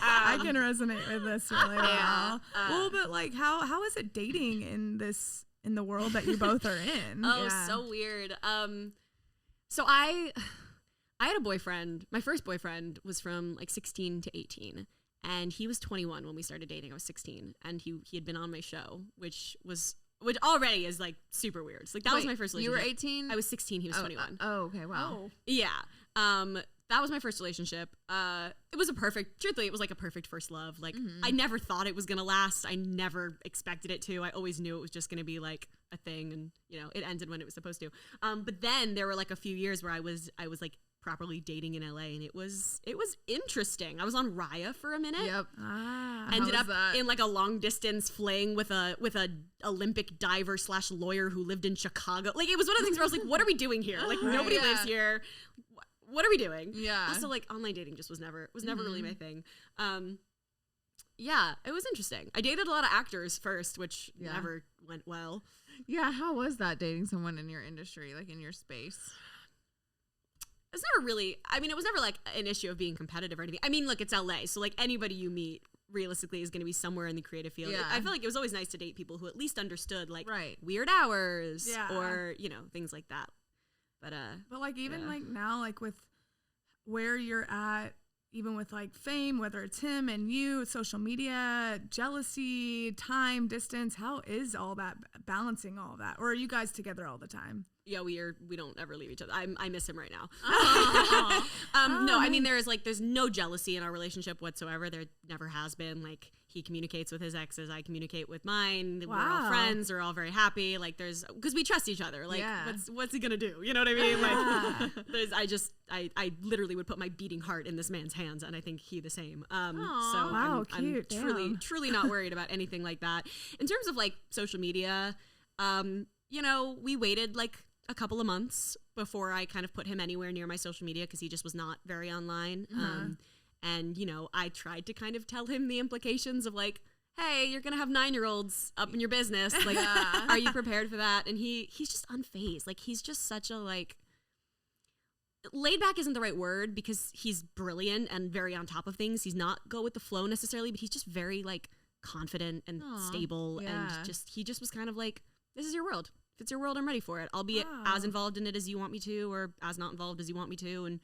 I can resonate with this really well. Well, but like how is it dating in the world that you both are in? So weird. So I had a boyfriend. My first boyfriend was from like 16 to 18, and he was 21 when we started dating. I was 16, and he had been on my show, which already is like super weird. So, like that was my first relationship. You were 18? I was 16. He was 21. Okay. Wow. Yeah. That was my first relationship. It was truthfully, it was like a perfect first love. Like I never thought it was gonna last. I never expected it to. I always knew it was just gonna be like a thing, and it ended when it was supposed to. But then there were like a few years where I was like properly dating in LA, and it was interesting. I was on Raya for a minute. Yep. Ended up in like a long distance fling with a Olympic diver / lawyer who lived in Chicago. Like it was one of the things where I was like, what are we doing here? Like nobody lives here. What are we doing? Yeah. Also, like online dating just was never really my thing. Yeah, it was interesting. I dated a lot of actors first, which never went well. Yeah, how was that dating someone in your industry, like in your space? It's never really, I mean, it was never like an issue of being competitive or anything. I mean, look, it's LA, so like anybody you meet realistically is going to be somewhere in the creative field. Yeah. I feel like it was always nice to date people who at least understood like Right. weird hours Yeah. or, you know, things like that. But like even yeah. like now, like with where you're at, even with like fame, whether it's him and you, social media, jealousy, time, distance, how is all that balancing all of that? Or are you guys together all the time? yeah, we don't ever leave each other. I miss him right now. No, I mean, there's no jealousy in our relationship whatsoever. There never has been. Like, he communicates with his exes, I communicate with mine. We're all friends. We're all very happy. Like, because we trust each other. Like, Yeah. what's he gonna do? You know what I mean? Like, I literally would put my beating heart in this man's hands, and I think he the same. So Wow, I'm cute. truly not worried about anything like that. In terms of like social media, you know, we waited like a couple of months before I kind of put him anywhere near my social media because he just was not very online. And, you know, I tried to kind of tell him the implications of like, hey, you're going to have 9-year-olds up in your business. Like, are you prepared for that? And he's just unfazed. Like, he's just such a like, laid back isn't the right word because he's brilliant and very on top of things. He's not go with the flow necessarily, but he's just very like confident and stable. Yeah. And he just was kind of like, this is your world. If it's your world, I'm ready for it. I'll be as involved in it as you want me to, or as not involved as you want me to, and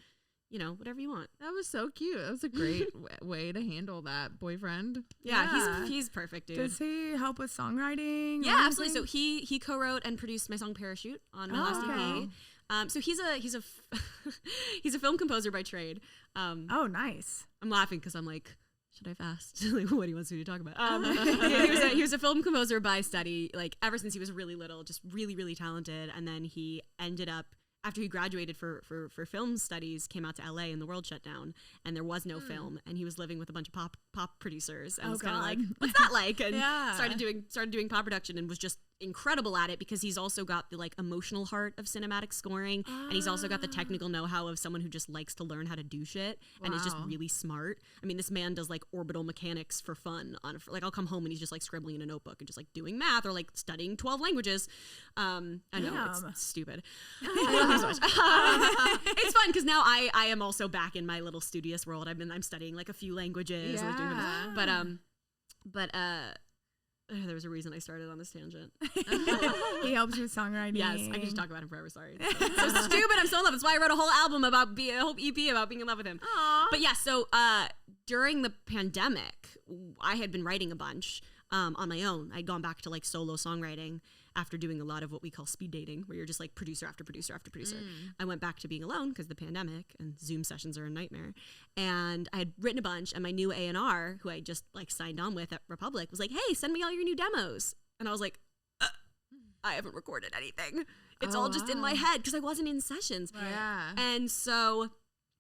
you know, whatever you want. That was so cute. That was a great way to handle that, boyfriend. Yeah. He's perfect, dude. Does he help with songwriting? Yeah, absolutely. So he co-wrote and produced my song Parachute on my last EP. So he's a he's a film composer by trade. Oh, nice. I'm laughing because I'm like, should I fast? Like, what he wants me to talk about? He was a film composer by study, like ever since he was really little, just really, really talented. And then he ended up, after he graduated for film studies, came out to LA and the world shut down and there was no film, and he was living with a bunch of pop producers and was kind of like, what's that like? And started doing pop production and was just incredible at it because he's also got the like emotional heart of cinematic scoring and he's also got the technical know-how of someone who just likes to learn how to do shit and is just really smart. I mean, this man does like orbital mechanics for fun like I'll come home and he's just like scribbling in a notebook and just like doing math or like studying 12 languages. I know it's stupid. I love him so much. It's fun because now I am also back in my little studious world. I'm studying like a few languages. Yeah. Like but there was a reason I started on this tangent. He helps you with songwriting. Yes, I can just talk about him forever. Sorry, it's so stupid. I'm so in love. That's why I wrote a whole album a whole EP about being in love with him. Aww. But yeah, so during the pandemic, I had been writing a bunch on my own. I'd gone back to like solo songwriting after doing a lot of what we call speed dating, where you're just like producer after producer after producer. I went back to being alone because the pandemic and Zoom sessions are a nightmare. And I had written a bunch, and my new A&R, who I just like signed on with at Republic, was like, hey, send me all your new demos. And I was like, I haven't recorded anything. It's all just in my head because I wasn't in sessions. Yeah. And so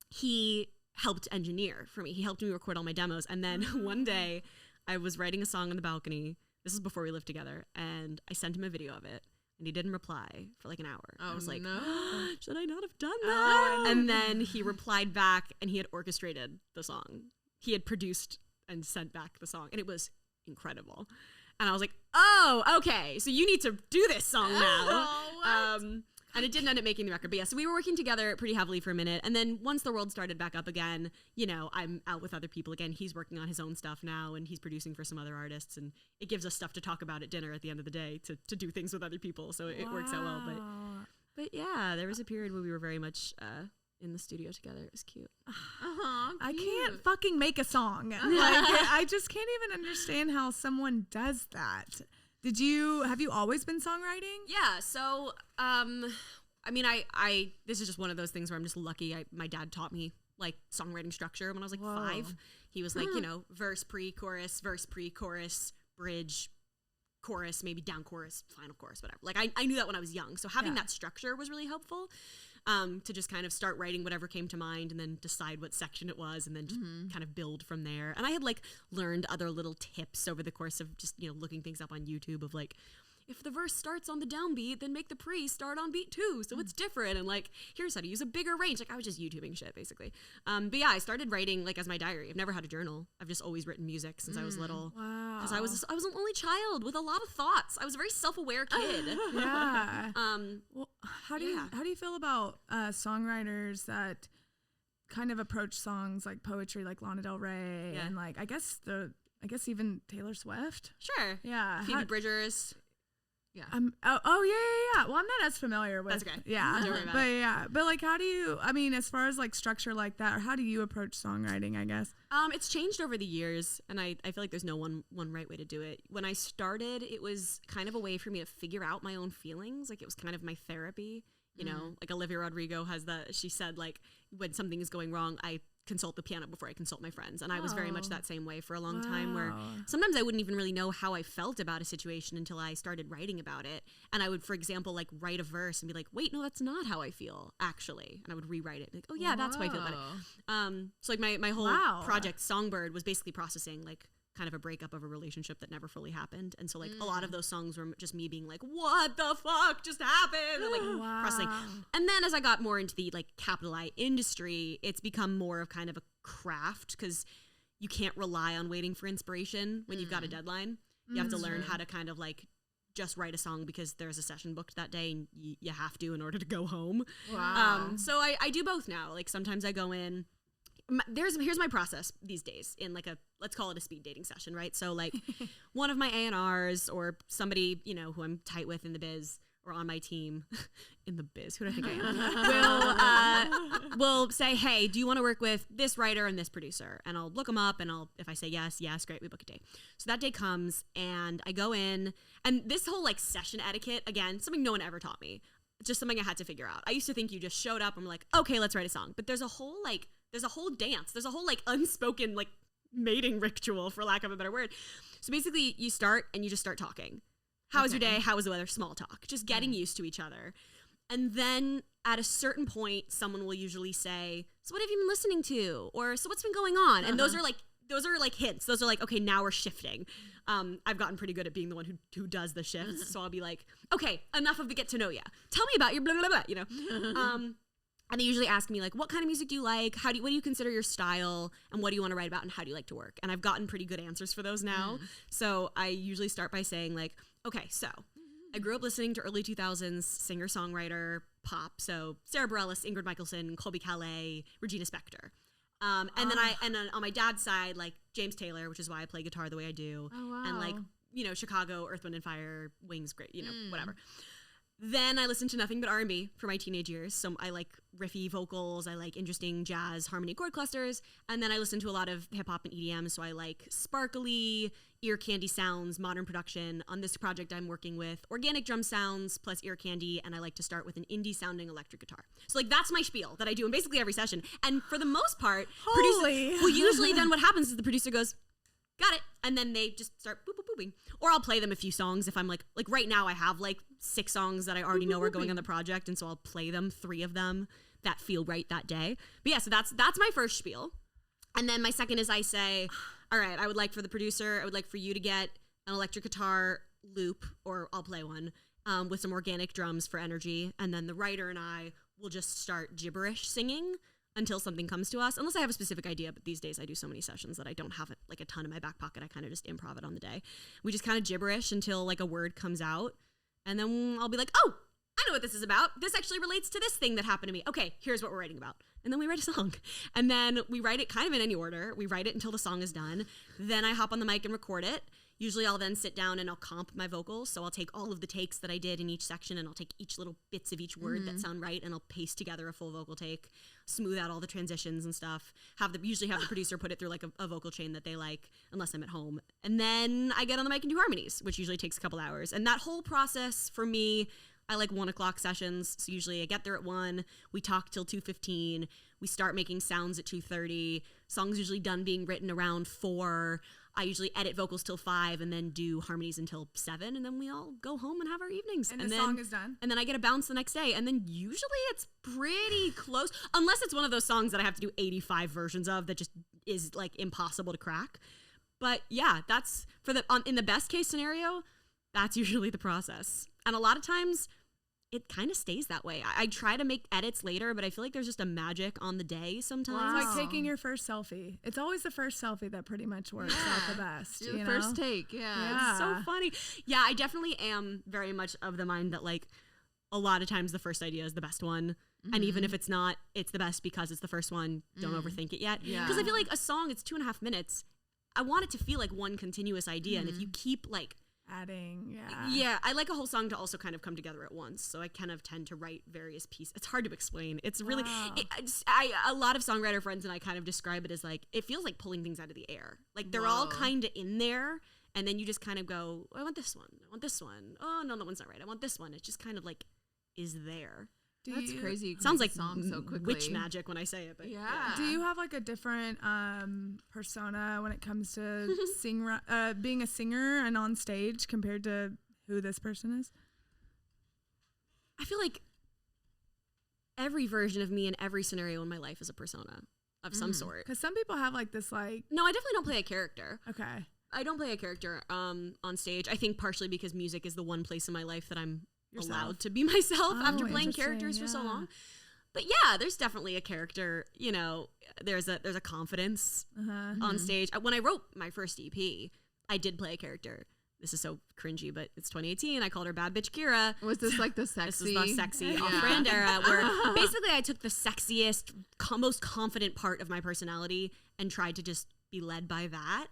he helped engineer for me. He helped me record all my demos. And then one day I was writing a song on the balcony. This is before we lived together. And I sent him a video of it. And he didn't reply for like an hour. I was like, should I not have done that? And then he replied back and he had orchestrated the song. He had produced and sent back the song. And it was incredible. And I was like, oh, okay. So you need to do this song now. And it didn't end up making the record. But yeah, so we were working together pretty heavily for a minute. And then once the world started back up again, you know, I'm out with other people again. He's working on his own stuff now and he's producing for some other artists. And it gives us stuff to talk about at dinner at the end of the day to do things with other people. So it works out well. But yeah, there was a period where we were very much in the studio together. It was cute. I can't fucking make a song. Like, I just can't even understand how someone does that. Have you always been songwriting? Yeah. So, I mean, I this is just one of those things where I'm just lucky. My dad taught me like songwriting structure when I was like 5. He was like, you know, verse, pre-chorus, bridge, chorus, maybe down chorus, final chorus, whatever. Like I knew that when I was young. So having that structure was really helpful. To just kind of start writing whatever came to mind and then decide what section it was and then just kind of build from there. And I had like learned other little tips over the course of just, you know, looking things up on YouTube of like, if the verse starts on the downbeat, then make the pre start on beat 2, so it's different. And like, here's how to use a bigger range. Like, I was just YouTubing shit basically. But yeah, I started writing like as my diary. I've never had a journal. I've just always written music since I was little. Wow. Because I was an only child with a lot of thoughts. I was a very self-aware kid. Yeah. Well, how do you feel about songwriters that kind of approach songs like poetry, like Lana Del Rey, and like I guess even Taylor Swift? Sure. Yeah. Phoebe Bridgers. Yeah. Yeah. Well, I'm not as familiar with. That's okay. Yeah. Don't worry about but yeah. But like, how do you? I mean, as far as like structure like that, or how do you approach songwriting? I guess. It's changed over the years, and I feel like there's no one right way to do it. When I started, it was kind of a way for me to figure out my own feelings. Like, it was kind of my therapy. You know, like Olivia Rodrigo has she said, like, when something is going wrong, I consult the piano before I consult my friends. And I was very much that same way for a long time, where sometimes I wouldn't even really know how I felt about a situation until I started writing about it. And I would, for example, like write a verse and be like, wait, no, that's not how I feel, actually. And I would rewrite it. Like, oh yeah, that's how I feel about it. So like my whole project Songbird was basically processing like kind of a breakup of a relationship that never fully happened. And so like a lot of those songs were just me being like, what the fuck just happened? And like processing. And then as I got more into the like capital I industry, it's become more of kind of a craft, because you can't rely on waiting for inspiration when you've got a deadline. You have to learn how to kind of like just write a song because there's a session booked that day and you have to in order to go home. So I do both now. Like, sometimes I go in, here's my process these days in like let's call it a speed dating session, right? So like one of my A&Rs or somebody, you know, who I'm tight with in the biz or on my team in the biz, who do I think I am, will say, hey, do you want to work with this writer and this producer? And I'll look them up, and if I say yes, great, we book a day. So that day comes and I go in, and this whole like session etiquette, again, something no one ever taught me. It's just something I had to figure out. I used to think you just showed up and were like, okay, let's write a song. But there's a whole dance. There's a whole like unspoken like mating ritual, for lack of a better word. So basically you start and you just start talking. How was your day? How was the weather? Small talk. Just getting used to each other. And then at a certain point, someone will usually say, so what have you been listening to? Or so what's been going on? And those are like hints. Those are like, okay, now we're shifting. I've gotten pretty good at being the one who does the shifts. So I'll be like, okay, enough of the get to know ya. Tell me about your blah, blah, blah, you know? And they usually ask me like, what kind of music do you like? What do you consider your style? And what do you want to write about? And how do you like to work? And I've gotten pretty good answers for those now. So I usually start by saying like, okay, so I grew up listening to early 2000s singer-songwriter pop. So Sarah Bareilles, Ingrid Michaelson, Colby Calais, Regina Spektor. And then on my dad's side, like James Taylor, which is why I play guitar the way I do. Oh, wow. And like, you know, Chicago, Earth, Wind & Fire, Wings, great, you know, whatever. Then I listened to nothing but R&B for my teenage years. So I like riffy vocals. I like interesting jazz harmony chord clusters. And then I listened to a lot of hip hop and EDM. So I like sparkly, ear candy sounds, modern production. On this project, I'm working with organic drum sounds plus ear candy. And I like to start with an indie sounding electric guitar. So like that's my spiel that I do in basically every session. And for the most part, usually then what happens is the producer goes, got it. And then they just start boop, boop, booping. Or I'll play them a few songs if I'm like right now I have like 6 songs that I already know are going on the project. And so I'll play them 3 of them that feel right that day. But yeah, so that's my first spiel. And then my second is I say, all right, I would like for the producer, I would like for you to get an electric guitar loop, or I'll play one with some organic drums for energy. And then the writer and I will just start gibberish singing until something comes to us, unless I have a specific idea. But these days I do so many sessions that I don't have like a ton in my back pocket. I kind of just improv it on the day. We just kind of gibberish until like a word comes out. And then I'll be like, oh, I know what this is about. This actually relates to this thing that happened to me. Okay, here's what we're writing about. And then we write a song. And then we write it kind of in any order. We write it until the song is done. Then I hop on the mic and record it. Usually I'll then sit down and I'll comp my vocals. So I'll take all of the takes that I did in each section and I'll take each little bits of each word that sound right and I'll paste together a full vocal take, smooth out all the transitions and stuff. Usually have the producer put it through like a vocal chain that they like, unless I'm at home. And then I get on the mic and do harmonies, which usually takes a couple hours. And that whole process for me, I like 1 o'clock sessions. So usually I get there at 1, we talk till 2:15, we start making sounds at 2:30, songs usually done being written around 4. I usually edit vocals till 5 and then do harmonies until 7, and then we all go home and have our evenings. And the song is done. And then I get a bounce the next day, and then usually it's pretty close, unless it's one of those songs that I have to do 85 versions of that just is like impossible to crack. But yeah, that's in the best case scenario, That's usually the process. And a lot of times it kind of stays that way. I try to make edits later, but I feel like there's just a magic on the day sometimes. It's like taking your first selfie. It's always the first selfie that pretty much works out the best. The first take, It's so funny. Yeah, I definitely am very much of the mind that like a lot of times the first idea is the best one. And even if it's not, it's the best because it's the first one. Don't overthink it yet. Because I feel like a song, it's 2.5 minutes. I want it to feel like one continuous idea. And if you keep like adding, I like a whole song to also kind of come together at once. So I kind of tend to write various pieces. It's hard to explain. It's really, a lot of songwriter friends and I kind of describe it as like, it feels like pulling things out of the air. Like they're all kind of in there. And then you just kind of go, oh, I want this one. I want this one. Oh, no, that one's not right. I want this one. It just kind of like is there. That's crazy. You sounds like song so quickly. Witch magic when I say it, but Do you have like a different persona when it comes to being a singer and on stage compared to who this person is? I feel like every version of me in every scenario in my life is a persona of some sort. Because some people have like this like. No, I definitely don't play a character. Okay. I don't play a character on stage. I think partially because music is the one place in my life that I'm allowed to be myself after playing characters for so long. But yeah, there's definitely a character, you know, there's a confidence on stage. When I wrote my first EP, I did play a character. This is so cringy, but it's 2018. I called her Bad Bitch Kira. Was this like the sexy? This was the sexy off-brand era where basically I took the sexiest, most confident part of my personality and tried to just be led by that.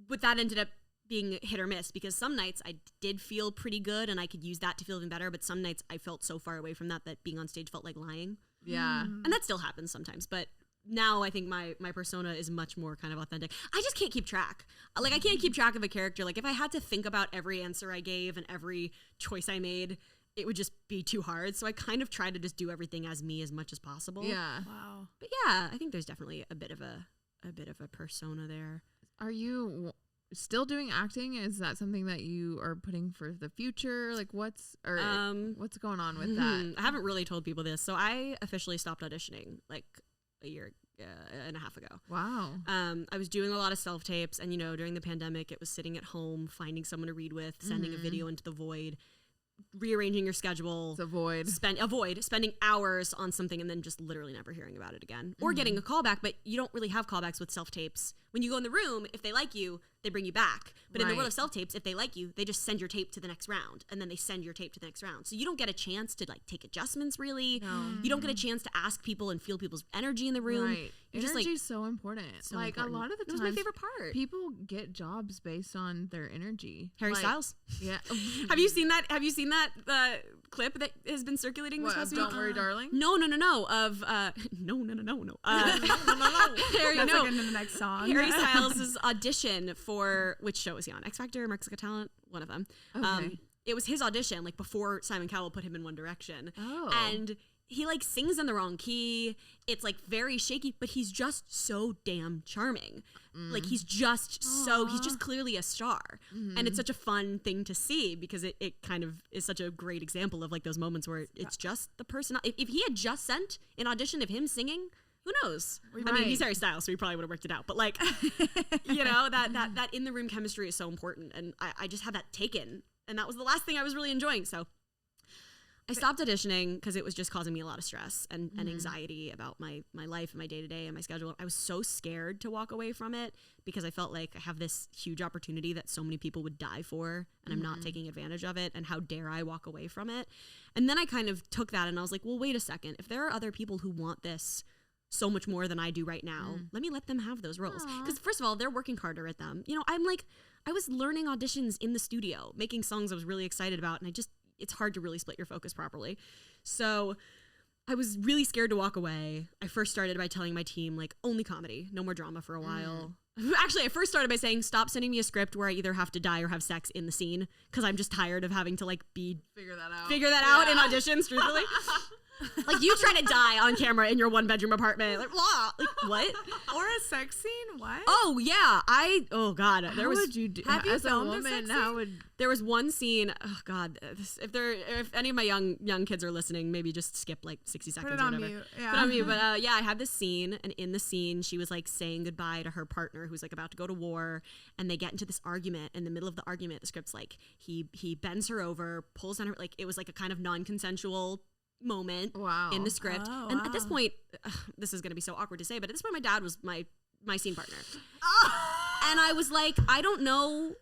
But that ended up being hit or miss because some nights I did feel pretty good and I could use that to feel even better, but some nights I felt so far away from that being on stage felt like lying. Yeah. And that still happens sometimes, but now I think my persona is much more kind of authentic. I just can't keep track. Like I can't keep track of a character. Like if I had to think about every answer I gave and every choice I made, it would just be too hard. So I kind of try to just do everything as me as much as possible. Yeah. Wow. But yeah, I think there's definitely a bit of a persona there. Are you still doing acting? Is that something that you are putting for the future? Like what's going on with that? I haven't really told people this. So I officially stopped auditioning like a year and a half ago. Wow. I was doing a lot of self-tapes and, you know, during the pandemic, it was sitting at home, finding someone to read with, sending a video into the void, rearranging your schedule. It's a void. Spending hours on something and then just literally never hearing about it again. Or getting a callback, but you don't really have callbacks with self-tapes. When you go in the room, if they like you, they bring you back. But in the world of self-tapes, if they like you, they just send your tape to the next round. And then they send your tape to the next round. So you don't get a chance to like take adjustments really. No. You don't get a chance to ask people and feel people's energy in the room. Right. Energy is so important. So like important. A lot of the times, my favorite part. People get jobs based on their energy. Harry Styles. Yeah. Have you seen that? Have you seen that clip that has been circulating this past week? Don't Worry, Darling? No. Of no. Harry, That's like in the next song. Harry Styles' audition for which show was he on? X Factor, Mexico Talent, one of them. Okay. It was his audition, like before Simon Cowell put him in One Direction. Oh. And he like sings in the wrong key. It's like very shaky, but he's just so damn charming. Like he's just he's just clearly a star. And it's such a fun thing to see because it kind of is such a great example of like those moments where it's just the person. If he had just sent an audition of him singing, who knows? I mean, he's Harry Styles, so he probably would have worked it out. But like, you know, that in the room chemistry is so important. And I just had that taken. And that was the last thing I was really enjoying. So I stopped auditioning because it was just causing me a lot of stress and anxiety about my life and my day-to-day and my schedule. I was so scared to walk away from it because I felt like I have this huge opportunity that so many people would die for and I'm not taking advantage of it, and how dare I walk away from it? And then I kind of took that and I was like, well, wait a second. If there are other people who want this so much more than I do right now, let them have those roles. Because first of all, they're working harder at them. You know, I was learning auditions in the studio, making songs I was really excited about, and it's hard to really split your focus properly. So I was really scared to walk away. I first started by telling my team, like, only comedy, no more drama for a while. Actually, I first started by saying, stop sending me a script where I either have to die or have sex in the scene, because I'm just tired of having to like figure that out in auditions, truthfully. Like, you trying to die on camera in your 1-bedroom apartment. Like, blah. Like, what? Or a sex scene? What? Oh, yeah. Oh, God. How would you do? Have you as a filmed a woman? sex How scene? would? There was one scene. Oh, God. If any of my young kids are listening, maybe just skip like 60 seconds Put it or on whatever. mute. Yeah. Put it on mute. But yeah, I had this scene, and in the scene, she was like saying goodbye to her partner who's like about to go to war, and they get into this argument. In the middle of the argument, the script's like he bends her over, pulls on her, like it was like a kind of non-consensual moment in the script. Oh, and at this point, this is going to be so awkward to say, but at this point my dad was my scene partner. And I was like, I don't know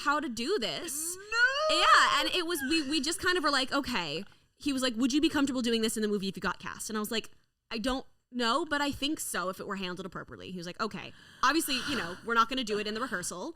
how to do this. No. Yeah, and it was we just kind of were like, okay. He was like, would you be comfortable doing this in the movie if you got cast? And I was like, I don't know, but I think so if it were handled appropriately. He was like, okay. Obviously, we're not going to do it in the rehearsal,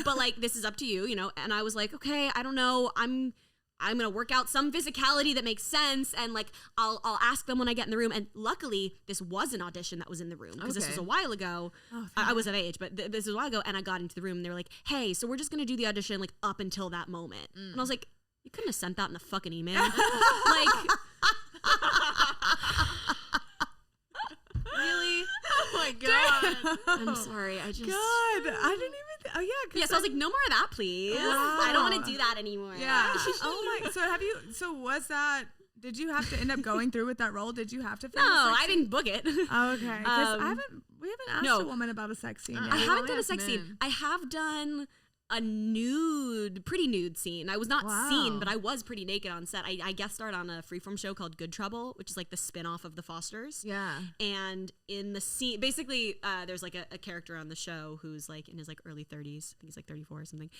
but like this is up to you, And I was like, okay, I don't know. I'm going to work out some physicality that makes sense, and like I'll ask them when I get in the room. And luckily, this was an audition that was in the room because this was a while ago. I was of age, but this was a while ago, and I got into the room and they were like, "Hey, so we're just going to do the audition like up until that moment." And I was like, "You couldn't have sent that in the fucking email." Like, really? Oh my God. I'm sorry. I just. God, I didn't even. Oh yeah. Yeah, so I was like, no more of that, please. I don't want to do that anymore. Yeah. Oh my. So was that? Did you have to end up going through with that role? Did you have to? Film No, a sex I didn't book it. scene? Oh, okay. Because we haven't asked a woman about a sex scene. Yet. I haven't done a sex scene. I have done a pretty nude scene. I was not seen, but I was pretty naked on set. I guest starred on a freeform show called Good Trouble, which is like the spin-off of The Fosters. Yeah. And in the scene, basically, there's like a character on the show who's like in his like early 30s. I think he's like 34 or something.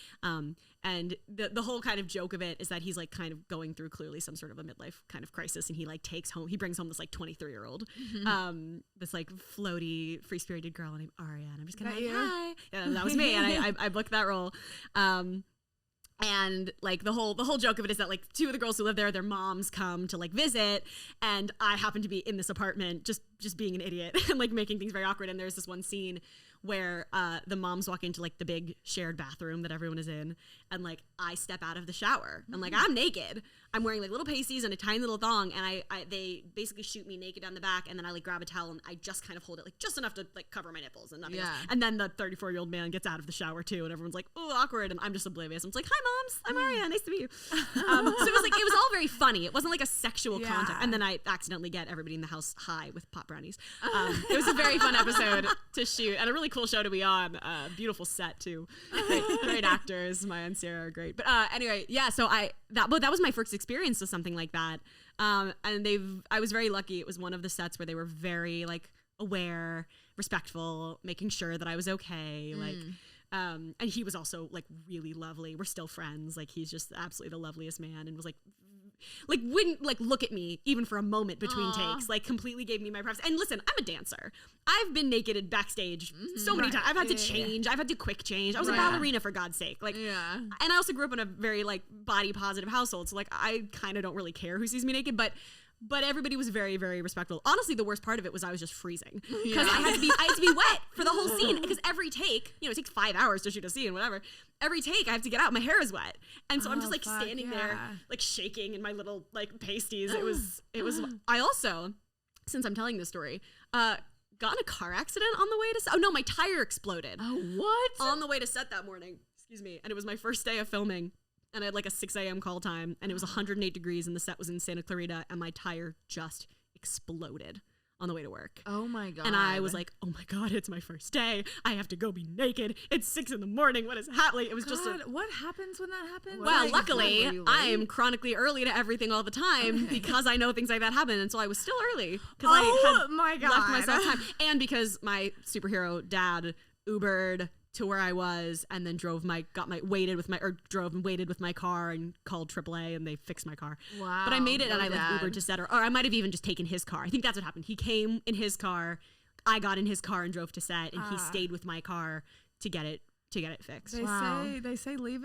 And the whole kind of joke of it is that he's like kind of going through clearly some sort of a midlife kind of crisis, and he like he brings home this like 23-year-old, this like floaty, free-spirited girl named Aria, and I'm just kind of like, hi. Yeah, that was me, and I booked that role. And like the whole joke of it is that like two of the girls who live there, their moms come to like visit, and I happen to be in this apartment just being an idiot and like making things very awkward. And there's this one scene where the moms walk into like the big shared bathroom that everyone is in, and like I step out of the shower and like I'm naked. I'm wearing like little pasties and a tiny little thong, and they basically shoot me naked down the back, and then I like grab a towel and I just kind of hold it like just enough to like cover my nipples and nothing else. And then the 34-year-old man gets out of the shower too, and everyone's like, oh, awkward, and I'm just oblivious. I'm just like, hi moms, I'm Aria, nice to meet you. So it was all very funny. It wasn't like a sexual contact. And then I accidentally get everybody in the house high with pop brownies. It was a very fun episode to shoot, and a really cool show to be on. Beautiful set too. Great actors. Maya and Sarah are great. But anyway, yeah. So that was my first experience with something like that. And I was very lucky. It was one of the sets where they were very like aware, respectful, making sure that I was okay. Like, and he was also like really lovely. We're still friends. Like, he's just absolutely the loveliest man, and was like wouldn't like look at me even for a moment between takes, like completely gave me my preference. And listen, I'm a dancer. I've been naked backstage so many times. I've had to change. I've had to quick change. I was a ballerina, for God's sake. Like, and I also grew up in a very like body positive household. So like I kind of don't really care who sees me naked, but everybody was very, very respectful. Honestly, the worst part of it was I was just freezing because I had to be wet for the whole scene, because every take, it takes 5 hours to shoot a scene, whatever. Every take I have to get out. My hair is wet. And so I'm just like standing there, like shaking in my little like pasties. It was, I also, since I'm telling this story, got in a car accident on the way to set. Oh no, my tire exploded. Oh, what? On the way to set that morning. Excuse me. And it was my first day of filming. And I had like a 6 a.m. call time, and it was 108 degrees, and the set was in Santa Clarita, and my tire just exploded on the way to work. Oh my God. And I was like, oh my God, it's my first day. I have to go be naked. It's 6 a.m. What is happening? It was just what happens when that happens? Well, luckily, I'm chronically early to everything all the time because I know things like that happen, and so I was still early because I had my God. left myself time, and because my superhero dad Ubered to where I was, and then drove waited with my car and called AAA, and they fixed my car. Wow. But I made it, and I like Ubered to set, or I might have even just taken his car. I think that's what happened. He came in his car, I got in his car and drove to set, and he stayed with my car to get it to get it fixed. They say leave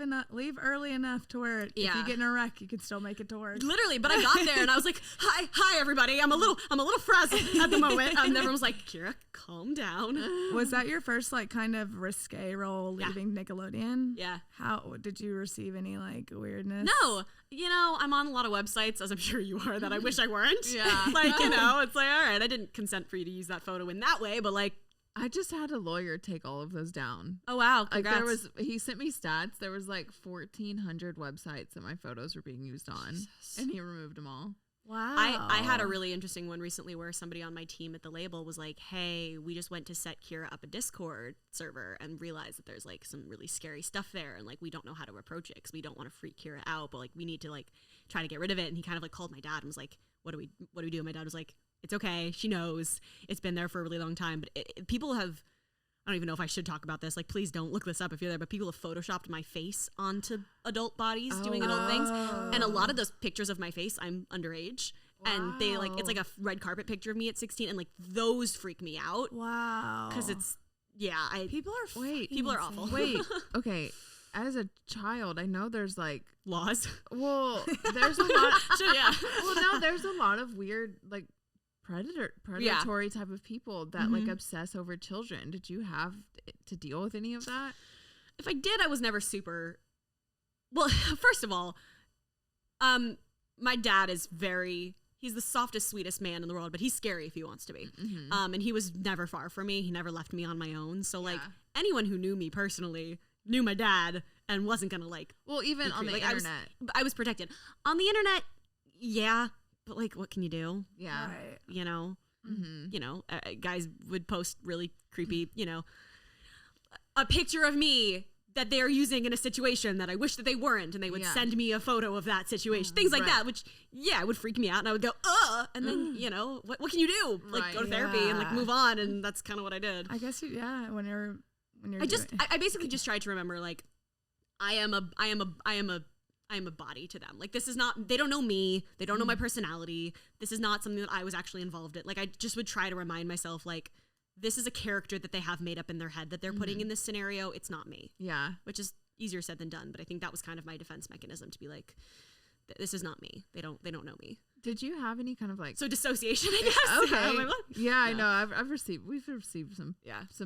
early enough to where if you get in a wreck, you can still make it to work. Literally, but I got there and I was like, hi everybody. I'm a little frazzled at the moment. Everyone was like, Kira, calm down. Was that your first like kind of risque role leaving Nickelodeon? Yeah. How did you receive any like weirdness? No, I'm on a lot of websites, as I'm sure you are, that I wish I weren't. Yeah. Like, it's like, all right, I didn't consent for you to use that photo in that way, but like, I just had a lawyer take all of those down. oh wow, Like congrats. he sent me stats. There was like 1,400 websites that my photos were being used on, and he removed them all. Wow. I had a really interesting one recently where somebody on my team at the label was like, hey, we just went to set Kira up a Discord server and realized that there's like some really scary stuff there, and like we don't know how to approach it because we don't want to freak Kira out, but like we need to like try to get rid of it. And he kind of like called my dad and was like, what do we do? And my dad was like, it's okay. She knows. It's been there for a really long time. But people have, I don't even know if I should talk about this. Like, please don't look this up if you're there. But people have photoshopped my face onto adult bodies doing adult things. And a lot of those pictures of my face, I'm underage. Wow. And they like, it's like a red carpet picture of me at 16. And like, those freak me out. Wow. Because it's, people are people are awful. Wait, okay. As a child, I know there's like laws. Well, there's a lot. Yeah. Well, no, there's a lot of weird like predatory type of people that like obsess over children. Did you have to deal with any of that? If I did, I was never super. Well, first of all, my dad is he's the softest, sweetest man in the world, but he's scary if he wants to be. Mm-hmm. And he was never far from me. He never left me on my own. So like anyone who knew me personally knew my dad and wasn't gonna like. Well, even on the internet, I was protected on the internet. Yeah. But like, what can you do? Yeah. Right. Guys would post really creepy, a picture of me that they're using in a situation that I wish that they weren't. And they would send me a photo of that situation, things like that, which, would freak me out. And I would go, and then, what can you do? Like go to therapy and like move on. And that's kind of what I did. I guess when you're I basically just tried to remember, like, I am a body to them. Like, this is not, they don't know me. They don't know my personality. This is not something that I was actually involved in. Like, I just would try to remind myself, like, this is a character that they have made up in their head that they're putting in this scenario. It's not me. Yeah. Which is easier said than done. But I think that was kind of my defense mechanism to be like, this is not me. They don't know me. Did you have any kind of like dissociation? I guess. Okay. I know. We've received some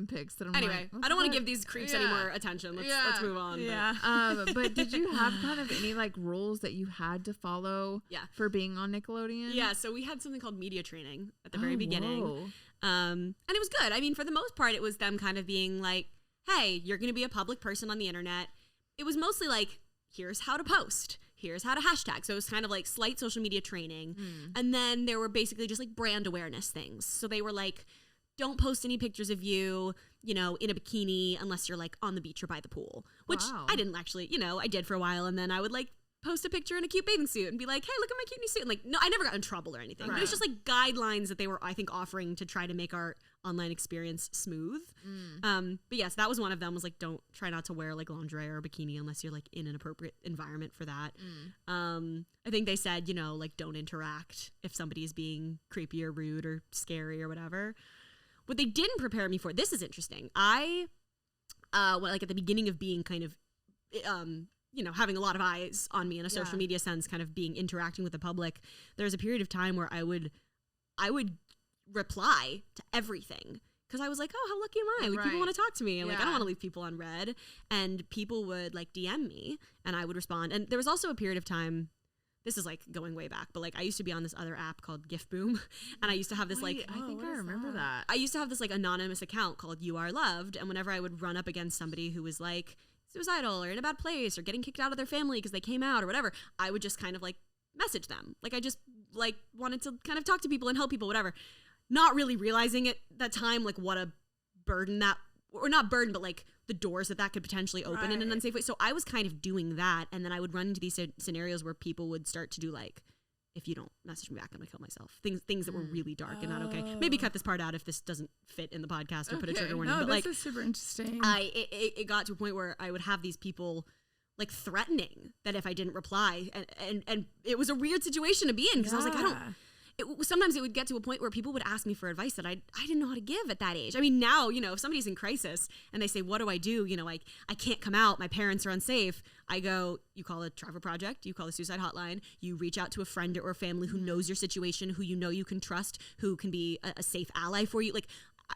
pics that I'm anyway. I don't want to give these creeps any more attention. Let's move on. Yeah. But did you have kind of any like rules that you had to follow? For being on Nickelodeon? Yeah. So we had something called media training at the very beginning. And it was good. I mean, for the most part, it was them kind of being like, "Hey, you're going to be a public person on the internet." It was mostly like, "Here's how to post. Here's how to hashtag." So it was kind of like slight social media training. And then there were basically just like brand awareness things. So they were like, don't post any pictures of you, in a bikini unless you're like on the beach or by the pool, which I didn't actually, I did for a while. And then I would like post a picture in a cute bathing suit and be like, hey, look at my cute new suit. And like, no, I never got in trouble or anything. But it was just like guidelines that they were, I think, offering to try to make our online experience smooth. But yes, that was one of them, was like, don't try not to wear like lingerie or a bikini unless you're like in an appropriate environment for that. I think they said, like, don't interact if somebody is being creepy or rude or scary or whatever. What they didn't prepare me for, this is interesting. I, like at the beginning of being kind of, having a lot of eyes on me in a social media sense, kind of interacting with the public, there was a period of time where I would reply to everything because I was like, oh, how lucky am I? Like, people want to talk to me, and like, I don't want to leave people on red. And people would like DM me, and I would respond. And there was also a period of time. This is like going way back, but like I used to be on this other app called Gift Boom, and I used to have this I think I remember that. I used to have this like anonymous account called You Are Loved, and whenever I would run up against somebody who was like suicidal or in a bad place or getting kicked out of their family because they came out or whatever, I would just kind of like message them. Like I just like wanted to kind of talk to people and help people, whatever. Not really realizing at that time like what a burden that, or not burden, but like the doors that could potentially open in an unsafe way. So I was kind of doing that, and then I would run into these scenarios where people would start to do like, if you don't message me back, I'm gonna kill myself. Things that were really dark and not okay. Maybe cut this part out if this doesn't fit in the podcast or put a trigger warning. No, but this like, is super interesting. It got to a point where I would have these people like threatening that if I didn't reply, and it was a weird situation to be in because I was like, sometimes it would get to a point where people would ask me for advice that I didn't know how to give at that age. I mean, now, if somebody's in crisis and they say, what do? I can't come out. My parents are unsafe. I go, you call a Trevor Project, you call the suicide hotline, you reach out to a friend or family who knows your situation, who you can trust, who can be a safe ally for you. Like,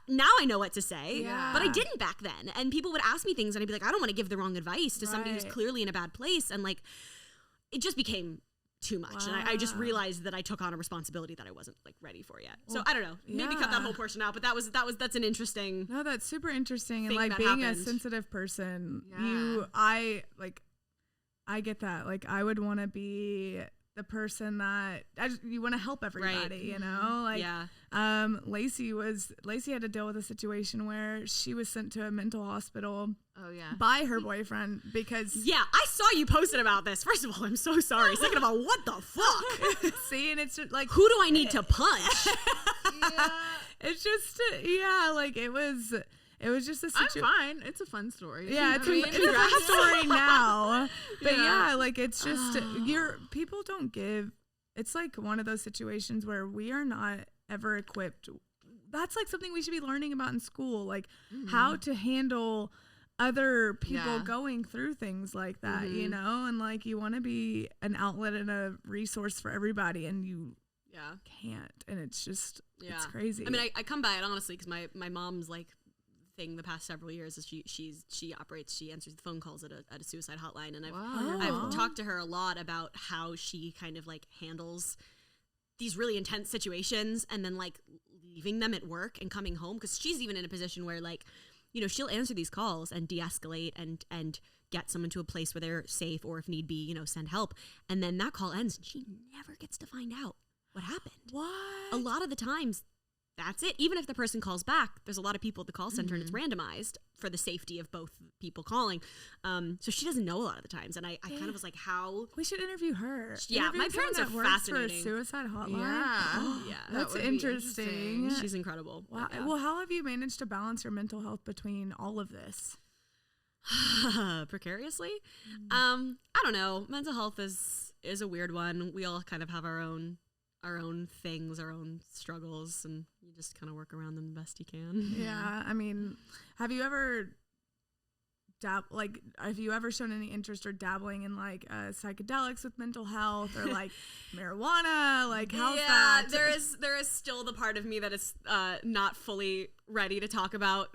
now I know what to say, but I didn't back then. And people would ask me things and I'd be like, I don't want to give the wrong advice to somebody who's clearly in a bad place. And like, it just became too much. And I just realized that I took on a responsibility that I wasn't like ready for yet. So I don't know, maybe cut that whole portion out, but that's an interesting. No, that's super interesting. And like that being happened. a sensitive person, I get that. Like I would want to be the person that you want to help everybody, like Lacey had to deal with a situation where she was sent to a mental hospital by her boyfriend because I saw you posted about this. First of all, I'm so sorry. Second of all, what the fuck? See, and it's just like, who do I need to punch? It's just like it was just a situation. I'm fine. It's a fun story. Yeah, it's a fun story now. But like it's just people don't give. It's like one of those situations where we are not ever equipped. That's like something we should be learning about in school, like how to handle other people going through things like that, and like you want to be an outlet and a resource for everybody, and you can't, and it's just it's crazy. I mean, I come by it honestly because my mom's like thing the past several years is she answers the phone calls at a suicide hotline, and I've talked to her a lot about how she kind of like handles these really intense situations and then like leaving them at work and coming home, because she's even in a position where like she'll answer these calls and de-escalate and get someone to a place where they're safe, or if need be send help, and then that call ends and she never gets to find out what happened. A lot of the times that's it. Even if the person calls back, there's a lot of people at the call center and it's randomized for the safety of both people calling. So she doesn't know a lot of the times. And I kind of was like, how? We should interview her. Yeah, my parents are fascinating. For a suicide hotline. Yeah. That's interesting. She's incredible. Wow. Yeah. Well, how have you managed to balance your mental health between all of this? Precariously? I don't know. Mental health is a weird one. We all kind of have our own things, our own struggles, and you just kind of work around them the best you can. Yeah, I mean, have you ever shown any interest or dabbling in like psychedelics with mental health, or like marijuana? Like how's that? There is still the part of me that is not fully ready to talk about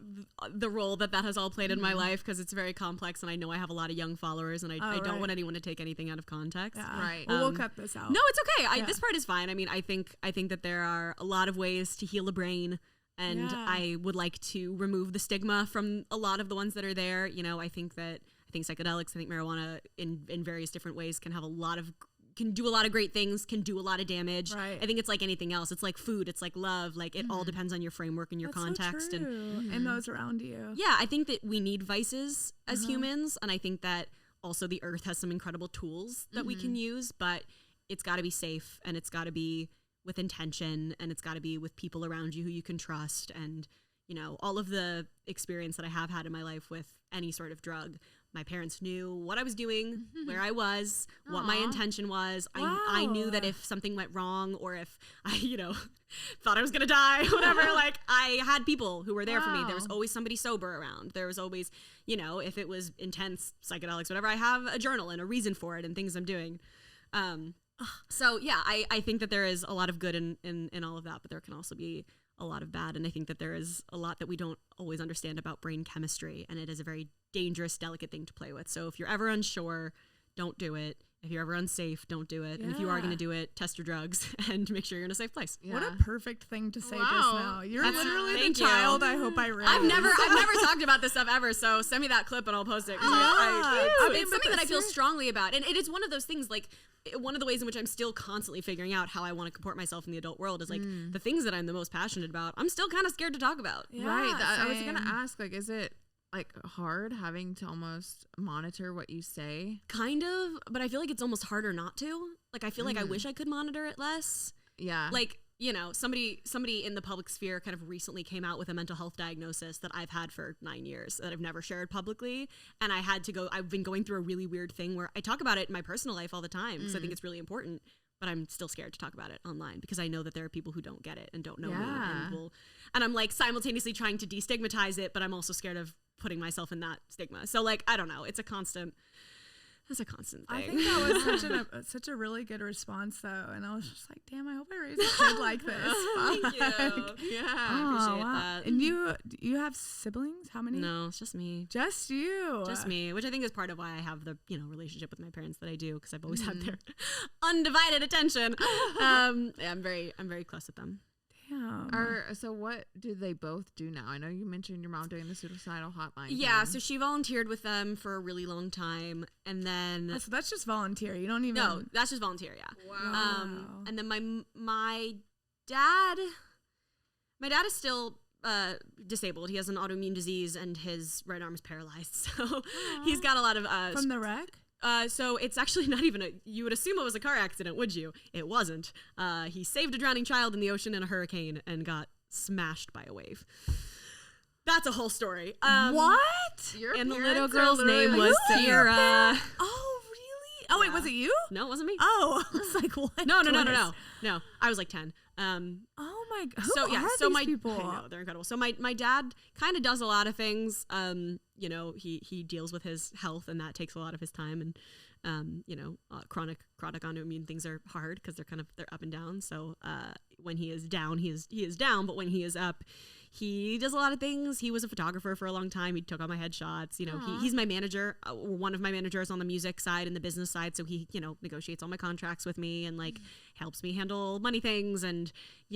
the role that has all played in my life, because it's very complex, and I know I have a lot of young followers, and I don't want anyone to take anything out of context. Yeah. Right. Well, we'll cut this out. No, it's okay. This part is fine. I mean, I think that there are a lot of ways to heal a brain. And I would like to remove the stigma from a lot of the ones that are there. I think psychedelics, I think marijuana in various different ways can do a lot of great things, can do a lot of damage. Right. I think it's like anything else. It's like food. It's like love. Like it all depends on your framework and your context. So true. And those around you. Yeah, I think that we need vices as humans. And I think that also the earth has some incredible tools that we can use, but it's got to be safe, and it's got to be with intention, and it's got to be with people around you who you can trust. And all of the experience that I have had in my life with any sort of drug, my parents knew what I was doing, where I was, what my intention was. I knew that if something went wrong, or if I thought I was gonna die, whatever, like I had people who were there for me. There was always somebody sober around. There was always if it was intense psychedelics, whatever, I have a journal and a reason for it and things I'm doing. So yeah, I think that there is a lot of good in all of that, but there can also be a lot of bad. And I think that there is a lot that we don't always understand about brain chemistry, and it is a very dangerous, delicate thing to play with. So if you're ever unsure, don't do it. If you're ever unsafe, don't do it. And if you are going to do it, test your drugs and make sure you're in a safe place. Yeah. What a perfect thing to say just now. You're literally the child I hope I raised. I've never talked about this stuff ever, so send me that clip and I'll post it. It's something that I feel strongly about. And it is one of those things, like, one of the ways in which I'm still constantly figuring out how I want to comport myself in the adult world is like the things that I'm the most passionate about, I'm still kind of scared to talk about. Yeah, right. I was going to ask, like, is it like hard having to almost monitor what you say? Kind of, but I feel like it's almost harder not to. Like, I feel like I wish I could monitor it less. Yeah. Like, somebody in the public sphere kind of recently came out with a mental health diagnosis that I've had for 9 years that I've never shared publicly. And I've been going through a really weird thing where I talk about it in my personal life all the time because I think it's really important. but I'm still scared to talk about it online because I know that there are people who don't get it and don't know me Yeah. and I'm like simultaneously trying to destigmatize it, but I'm also scared of putting myself in that stigma. So like, I don't know. It's a constant thing. I think that was such a really good response though, and I was just like, damn, I hope I raise a kid like this. Thank you. Yeah. I appreciate that. And you have siblings? How many? No, it's just me. Just you. Just me, which I think is part of why I have the relationship with my parents that I do, because I've always had their undivided attention. Yeah, I'm very close with them. Damn. So what do they both do now? I know you mentioned your mom doing the suicidal hotline. Yeah, thing. so she volunteered with them for a really long time, and then Oh, so that's just volunteer. You don't even. no, that's just volunteer. Yeah. Wow. And then my dad is still disabled. He has an autoimmune disease, and his right arm is paralyzed. So he's got a lot of From the wreck. So it's actually not even you would assume it was a car accident, would you? It wasn't. He saved a drowning child in the ocean in a hurricane and got smashed by a wave. That's a whole story. What? Your And the parents little are girl's literally name like was sisters. Kira. Oh, really? Oh, wait, was it you? No, it wasn't me. Oh, I was like, what? No. twist? No, I was like 10. Oh my god. Who So yeah, are so these my people? I know, they're incredible. So my dad kind of does a lot of things. He deals with his health, and that takes a lot of his time. And chronic autoimmune things are hard because they're up and down. So when he is down, he is down. But when he is up, he does a lot of things. He was a photographer for a long time. He took all my headshots. He's my manager, one of my managers on the music side and the business side. So he, negotiates all my contracts with me and helps me handle money things and,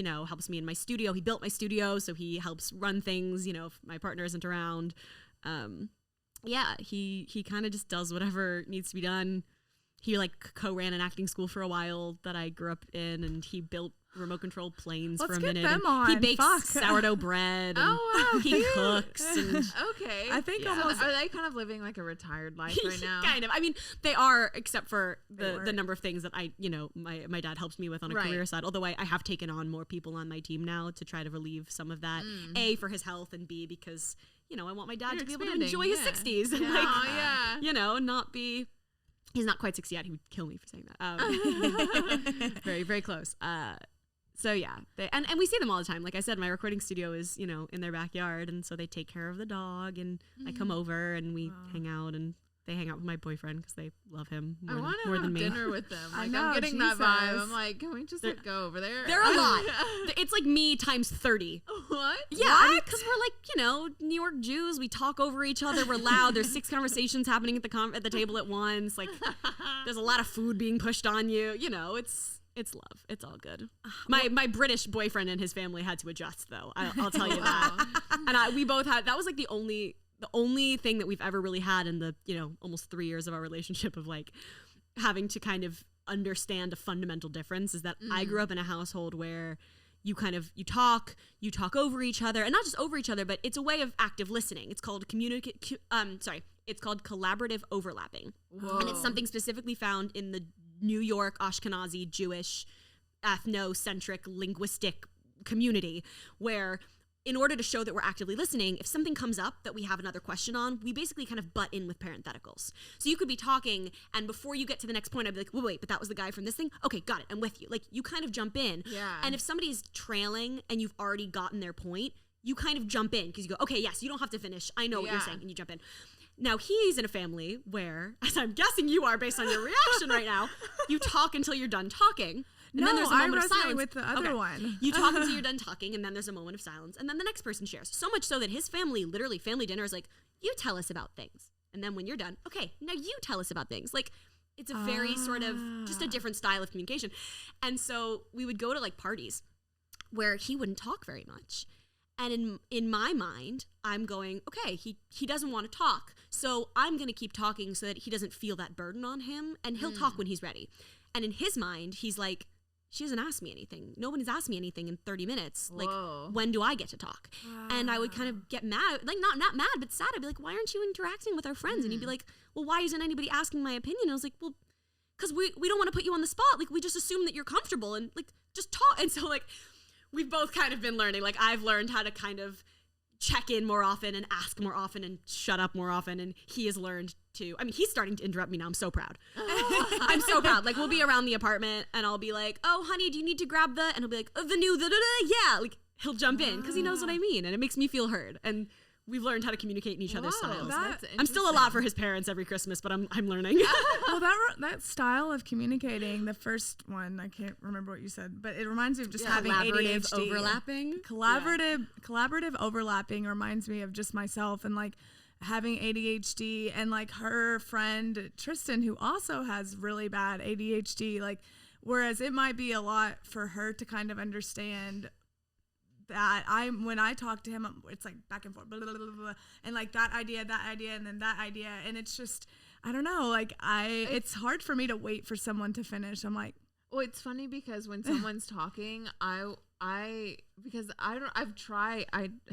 helps me in my studio. He built my studio, so he helps run things, if my partner isn't around. He kind of just does whatever needs to be done. He co-ran an acting school for a while that I grew up in, and he built remote control planes Let's for a get minute. them And on. he bakes Fuck. sourdough bread. And Oh, wow, he cute. cooks. And Okay. I think So almost. are they kind of living like a retired life right now? kind of. I mean, they are, except for They the work. number of things that my dad helps me with on a Right. career side. Although I have taken on more people on my team now to try to relieve some of that. A, for his health, and B, because I want my dad You're to be able to expanding, enjoy his yeah. 60s and Yeah, yeah. not be. He's not quite 60 yet. He would kill me for saying that. Very, very close. So yeah, and we see them all the time. Like I said, my recording studio is, in their backyard, and so they take care of the dog, and I come over and we hang out, and they hang out with my boyfriend because they love him I more want to than have me. dinner with them. I Like, know, I'm getting that vibe. Jesus. I'm like, can we just go over there? They're a lot. It's like me times 30. What? Yeah, because we're New York Jews. We talk over each other. We're loud. There's 6 conversations happening at the table at once. Like, there's a lot of food being pushed on you. It's love. It's all good. My British boyfriend and his family had to adjust, though. I'll tell you that. And we both had. That was like the only thing that we've ever really had in the almost 3 years of our relationship of having to kind of understand a fundamental difference is that I grew up in a household where you talk over each other, and not just over each other, but it's a way of active listening. It's called it's called collaborative overlapping. Whoa. And it's something specifically found in the New York Ashkenazi Jewish ethnocentric linguistic community, where in order to show that we're actively listening, if something comes up that we have another question on, we basically kind of butt in with parentheticals. So you could be talking, and before you get to the next point, I'd be like, wait, but that was the guy from this thing? Okay, got it, I'm with you. Like, you kind of jump in. Yeah. And if somebody's trailing and you've already gotten their point, you kind of jump in because you go, okay, yes, you don't have to finish. I know what you're Yeah. saying, and you jump in. Now, he's in a family where, as I'm guessing you are based on your reaction right now, you talk until you're done talking. And then there's a moment of resonate silence. with the other one. You talk until you're done talking, and then there's a moment of silence, and then the next person shares. So much so that his family, literally family dinner, is like, you tell us about things. And then when you're done, okay, now you tell us about things. Like, it's a very sort of just a different style of communication. And so we would go to parties where he wouldn't talk very much. And in my mind, I'm going, okay, he doesn't want to talk. So I'm going to keep talking so that he doesn't feel that burden on him, and he'll talk when he's ready. And in his mind, he's like, she hasn't asked me anything. Nobody's asked me anything in 30 minutes. Like, Whoa. when do I get to talk? And I would kind of get mad, like not mad, but sad. I'd be like, why aren't you interacting with our friends? And he'd be like, well, why isn't anybody asking my opinion? And I was like, well, because we don't want to put you on the spot. Like, we just assume that you're comfortable and just talk. And so we've both kind of been learning. Like, I've learned how to kind of check in more often and ask more often and shut up more often. And he has learned to, I mean, he's starting to interrupt me now. I'm so proud. I'm so proud. Like, we'll be around the apartment and I'll be like, oh, honey, do you need to grab the, and he'll be like, oh, the new, yeah. Like, he'll jump in because he knows what I mean. And it makes me feel heard. And we've learned how to communicate in each other's styles. I'm still a lot for his parents every Christmas, but I'm learning. Well, that style of communicating, the first one, I can't remember what you said, but it reminds me of just having collaborative ADHD. overlapping. Collaborative overlapping reminds me of just myself and like having ADHD, and like her friend Tristan, who also has really bad ADHD. Like, whereas it might be a lot for her to kind of understand that when I talk to him, it's like back and forth, blah, blah, blah, blah, and like that idea, and then that idea. And it's just, I don't know, like it's hard for me to wait for someone to finish. I'm like, well, it's funny because when someone's talking, I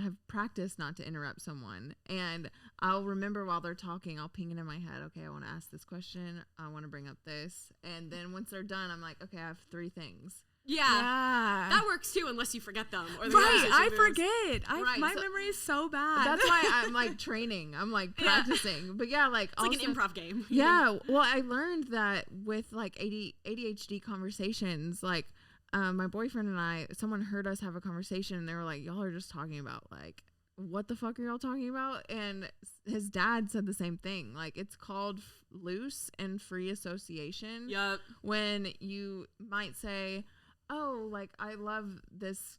have practiced not to interrupt someone, and I'll remember while they're talking, I'll ping it in my head. Okay, I want to ask this question. I want to bring up this. And then once they're done, I'm like, okay, I have 3 things. Yeah. That works too, unless you forget them. Or the I forget. My memory is so bad. That's why I'm like training. I'm like practicing. But yeah, like it's also, like an improv game. Yeah. Well, I learned that with like ADHD conversations, like my boyfriend and I, someone heard us have a conversation and they were like, y'all are just talking about like, what the fuck are y'all talking about? And his dad said the same thing. Like, it's called loose and free association. Yep. When you might say, oh, like, I love this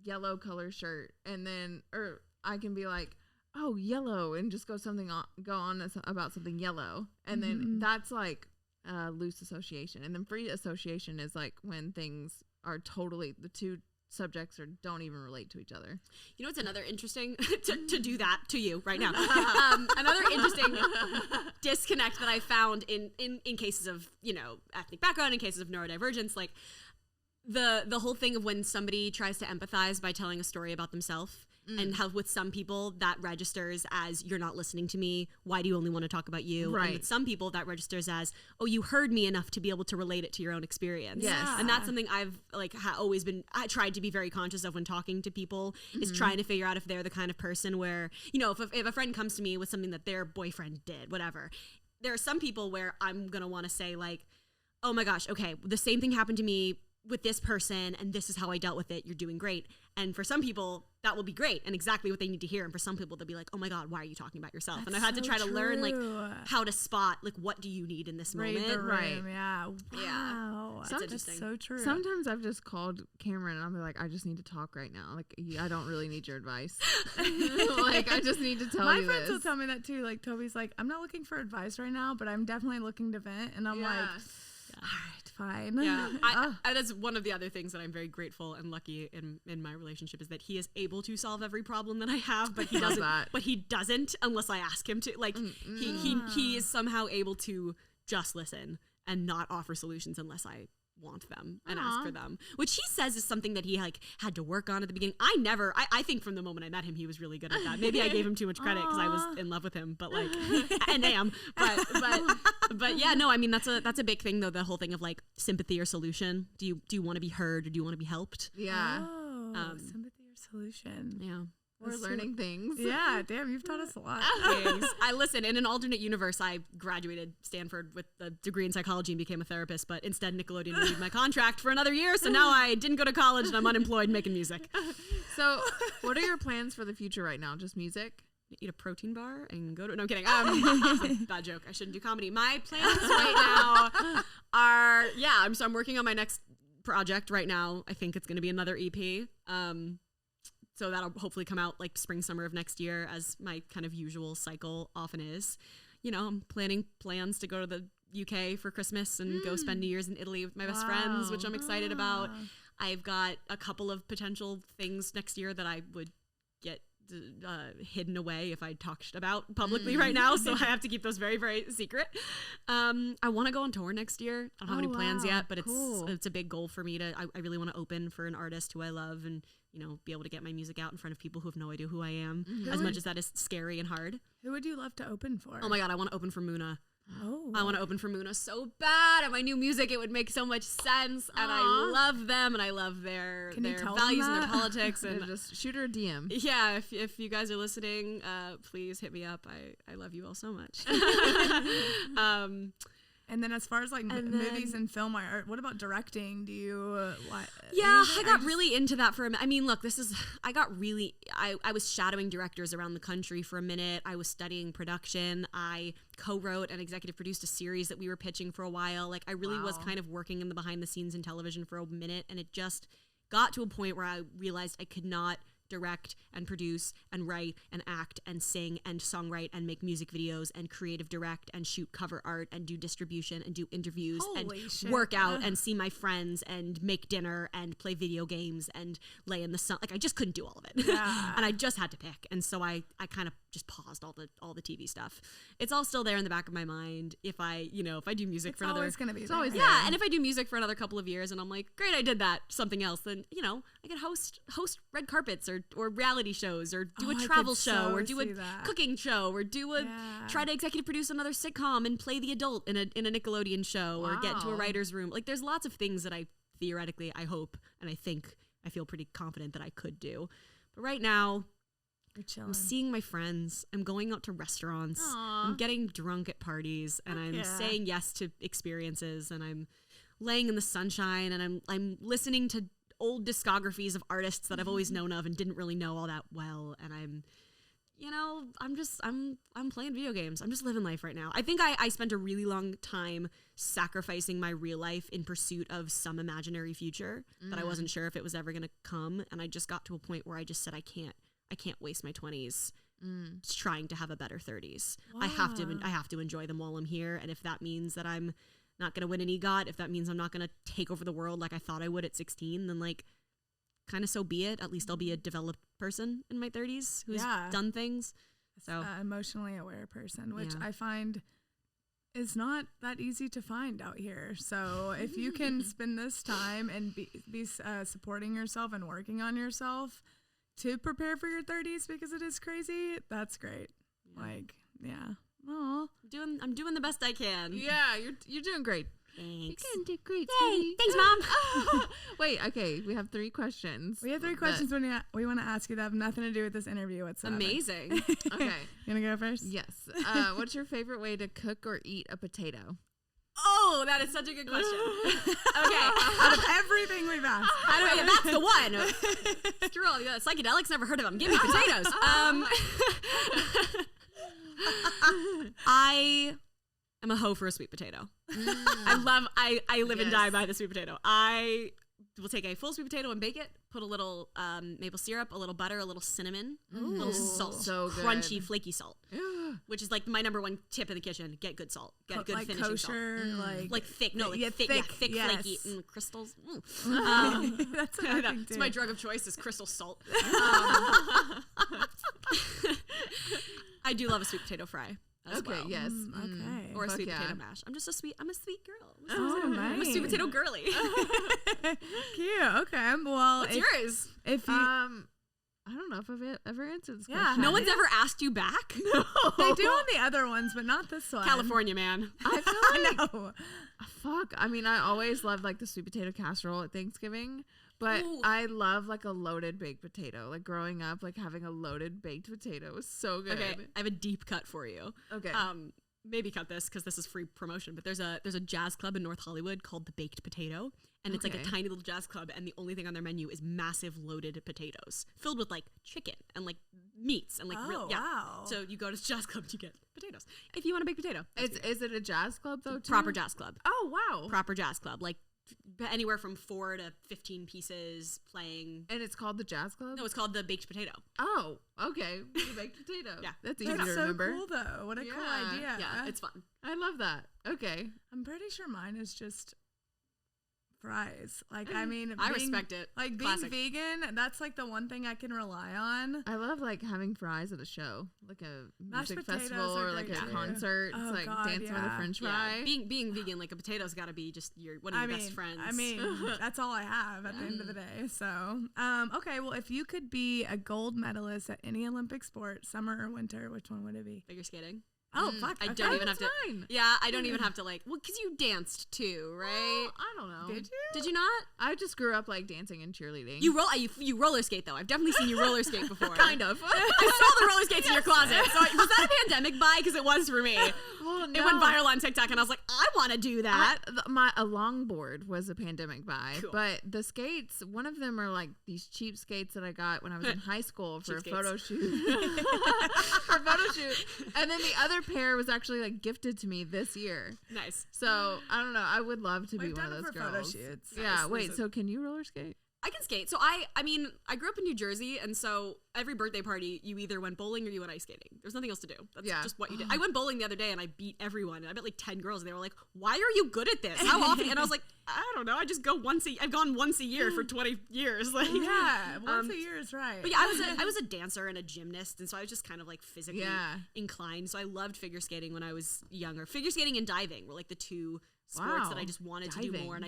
yellow color shirt, and then, or I can be like, oh, yellow, and just go on about something yellow, and then that's like loose association. And then free association is like when things are totally, the two subjects don't even relate to each other. You know what's another interesting to do that to you right now? Another interesting disconnect that I found in cases of, you know, ethnic background, in cases of neurodivergence, like the whole thing of when somebody tries to empathize by telling a story about themselves, and how with some people that registers as, you're not listening to me, why do you only want to talk about you? Right. And with some people that registers as, oh, you heard me enough to be able to relate it to your own experience. Yes. And that's something I've like always been, I tried to be very conscious of when talking to people, is trying to figure out if they're the kind of person where, you know, if a friend comes to me with something that their boyfriend did, whatever, there are some people where I'm going to want to say like, oh my gosh, okay, the same thing happened to me with this person, and this is how I dealt with it. You're doing great. And for some people, that will be great and exactly what they need to hear. And for some people, they'll be like, oh my God, why are you talking about yourself? That's and I've had to try to learn like true. how to spot like, what do you need in this Read moment? the room, Right. Yeah. Wow. Yeah. That's interesting. so true. Sometimes I've just called Cameron and I'll be like, I just need to talk right now. Like, I don't really need your advice. Like, I just need to tell you My friends this. will tell me that too. Like, Toby's like, I'm not looking for advice right now, but I'm definitely looking to vent. And I'm like, all right, fine. Yeah, that's one of the other things that I'm very grateful and lucky in my relationship, is that he is able to solve every problem that I have, but he doesn't. But he doesn't unless I ask him to. Like he is somehow able to just listen and not offer solutions unless I want them and ask for them, which he says is something that he like had to work on at the beginning. I think from the moment I met him, he was really good at that. Maybe I gave him too much credit because I was in love with him, but like, and am, but yeah, no, I mean, that's a big thing though. The whole thing of like sympathy or solution. Do you want to be heard or do you want to be helped? Yeah. Sympathy or solution. Yeah. We're learning things. Yeah, damn, you've taught us a lot. I listen, in an alternate universe, I graduated Stanford with a degree in psychology and became a therapist, but instead Nickelodeon renewed my contract for another year, so now I didn't go to college and I'm unemployed making music. So what are your plans for the future right now? Just music? Eat a protein bar and go to... No, I'm kidding. That's a bad joke. I shouldn't do comedy. My plans right now are... Yeah, I'm working on my next project right now. I think it's going to be another EP. So that'll hopefully come out like spring, summer of next year, as my kind of usual cycle often is. You know, I'm planning plans to go to the UK for Christmas and go spend New Year's in Italy with my best friends, which I'm excited about. I've got a couple of potential things next year that I would get hidden away if I talked about publicly right now, so I have to keep those very, very secret. I want to go on tour next year. I don't have any plans yet, but it's a big goal for me to. I really want to open for an artist who I love, and you know, be able to get my music out in front of people who have no idea who I am, as much as that is scary and hard. Who would you love to open for? Oh my God, I want to open for Muna. Oh. I want to open for Muna so bad. And my new music, it would make so much sense. And I love them, and I love their values and their politics. And just shoot her a DM. yeah, if you guys are listening, please hit me up. I love you all so much. And then as far as like movies and film art, what about directing? Do you Yeah, I got really into that for a minute. I mean, look, I was shadowing directors around the country for a minute. I was studying production. I co-wrote and executive produced a series that we were pitching for a while. Like I really was kind of working in the behind the scenes in television for a minute, and it just got to a point where I realized I could not direct and produce and write and act and sing and songwrite and make music videos and creative direct and shoot cover art and do distribution and do interviews and work out and see my friends and make dinner and play video games and lay in the sun. Like I just couldn't do all of it. Yeah. And I just had to pick. And so I kind of just paused all the TV stuff. It's all still there in the back of my mind. If I do music for another, always gonna be. It's always there. yeah, and if I do music for another couple of years and I'm like, great, I did that, something else, then, I could host red carpets or reality shows or do a travel show or do a cooking show or try to executive produce another sitcom and play the adult in a Nickelodeon show or get into a writer's room. Like there's lots of things that I theoretically, I hope, and I feel pretty confident that I could do. But right now, I'm seeing my friends. I'm going out to restaurants. Aww. I'm getting drunk at parties, and I'm saying yes to experiences. And I'm laying in the sunshine, and I'm listening to old discographies of artists that I've always known of and didn't really know all that well. And I'm playing video games. I'm just living life right now. I think I spent a really long time sacrificing my real life in pursuit of some imaginary future that I wasn't sure if it was ever going to come. And I just got to a point where I just said, I can't waste my 20s trying to have a better 30s. Wow. I have to enjoy them while I'm here. And if that means that I'm not going to win an EGOT, if that means I'm not going to take over the world like I thought I would at 16, then like kind of so be it. At least I'll be a developed person in my 30s who's done things. So emotionally aware person, which I find is not that easy to find out here. So if you can spend this time and be supporting yourself and working on yourself to prepare for your 30s, because it is crazy, that's great. Aw. I'm doing the best I can. Yeah, you're doing great. Thanks. You did great. Yay, thanks, Mom. Wait, okay, we have 3 questions. We have 3 questions we want to ask you that have nothing to do with this interview whatsoever. Amazing. Okay. You want to go first? Yes. What's your favorite way to cook or eat a potato? Oh, that is such a good question. Okay. Out of everything we've asked. That's the one. Screw all the psychedelics, never heard of them. Give me potatoes. I am a hoe for a sweet potato. I live and die by the sweet potato. I will take a full sweet potato and bake it, put a little maple syrup, a little butter, a little cinnamon, a little salt, so good. crunchy, flaky salt, which is like my number one tip in the kitchen. Get good salt. Get good like finishing kosher, salt. Like thick, thick, yes. flaky crystals. That's what I think it's my drug of choice is crystal salt. I do love a sweet potato fry. As well. Yes. Okay. Or a sweet yeah. potato mash. I'm a sweet girl. Nice. I'm a sweet potato girly. Cute. Okay. Well, what's yours? If you, I don't know if I've ever answered this Yeah. question. No one's ever asked you back? No. they do on the other ones, but not this one. California, man. I feel like No. fuck. I mean, I always loved like the sweet potato casserole at Thanksgiving, but Ooh. I love like a loaded baked potato. Like growing up, like having a loaded baked potato was so good. Okay, I have a deep cut for you. Okay. Maybe cut this because this is free promotion, but there's a jazz club in North Hollywood called the Baked Potato, and it's like a tiny little jazz club, and the only thing on their menu is massive loaded potatoes filled with like chicken and like meats and like wow. So you go to the jazz club, you get potatoes if you want a baked potato. Is it a jazz club though? Too? Proper jazz club. Oh wow. Proper jazz club, like anywhere from 4 to 15 pieces playing. And it's called the Jazz Club? No, it's called the Baked Potato. Oh, okay. The baked potato. Yeah. That's easy That's to so remember. cool though. What a cool idea. Yeah, it's fun. I love that. Okay. I'm pretty sure mine is just fries. Like, I mean, I respect it. Like Classic. being vegan, that's like the one thing I can rely on. I love like having fries at a show, like a Mashed music potatoes festival are or like a great too. concert. Oh, It's like God, dancing with a French Yeah. fry. Being vegan, like a potato's got to be just one of your best friends. I mean, that's all I have at the end of the day. So, okay. Well, if you could be a gold medalist at any Olympic sport, summer or winter, which one would it be? Figure skating. Oh, fuck. I okay. don't even have That's to. fine. Yeah, I don't even have to like. Well, because you danced too, right? Well, I don't know. Did you? Did you not? I just grew up like dancing and cheerleading. You roller skate though. I've definitely seen you roller skate before. kind of. I saw the roller skates in your closet. So was that a pandemic buy? Because it was for me. Well, It went viral on TikTok, and I was like, I want to do that. A longboard was a pandemic buy, Cool. but the skates, one of them are like these cheap skates that I got when I was in high school for a Cheap photo shoot. For a photo shoot, and then the other pair was actually like gifted to me this year. Nice. So I don't know. I would love to be We've one done of it those for photo girls. shoots. Yeah. Nice. Wait. Nice. So can you roller skate? I can skate. So I mean, I grew up in New Jersey, and so every birthday party, you either went bowling or you went ice skating. There's nothing else to do. That's Yeah. just what you did. I went bowling the other day, and I beat everyone. And I met like 10 girls, and they were like, "Why are you good at this? How often?" And I was like, "I don't know. I just go I've gone once a year for 20 years." Like, Yeah, once a year is right. But yeah, I was a dancer and a gymnast, and so I was just kind of like physically inclined. So I loved figure skating when I was younger. Figure skating and diving were like the two sports that I just wanted to do more, and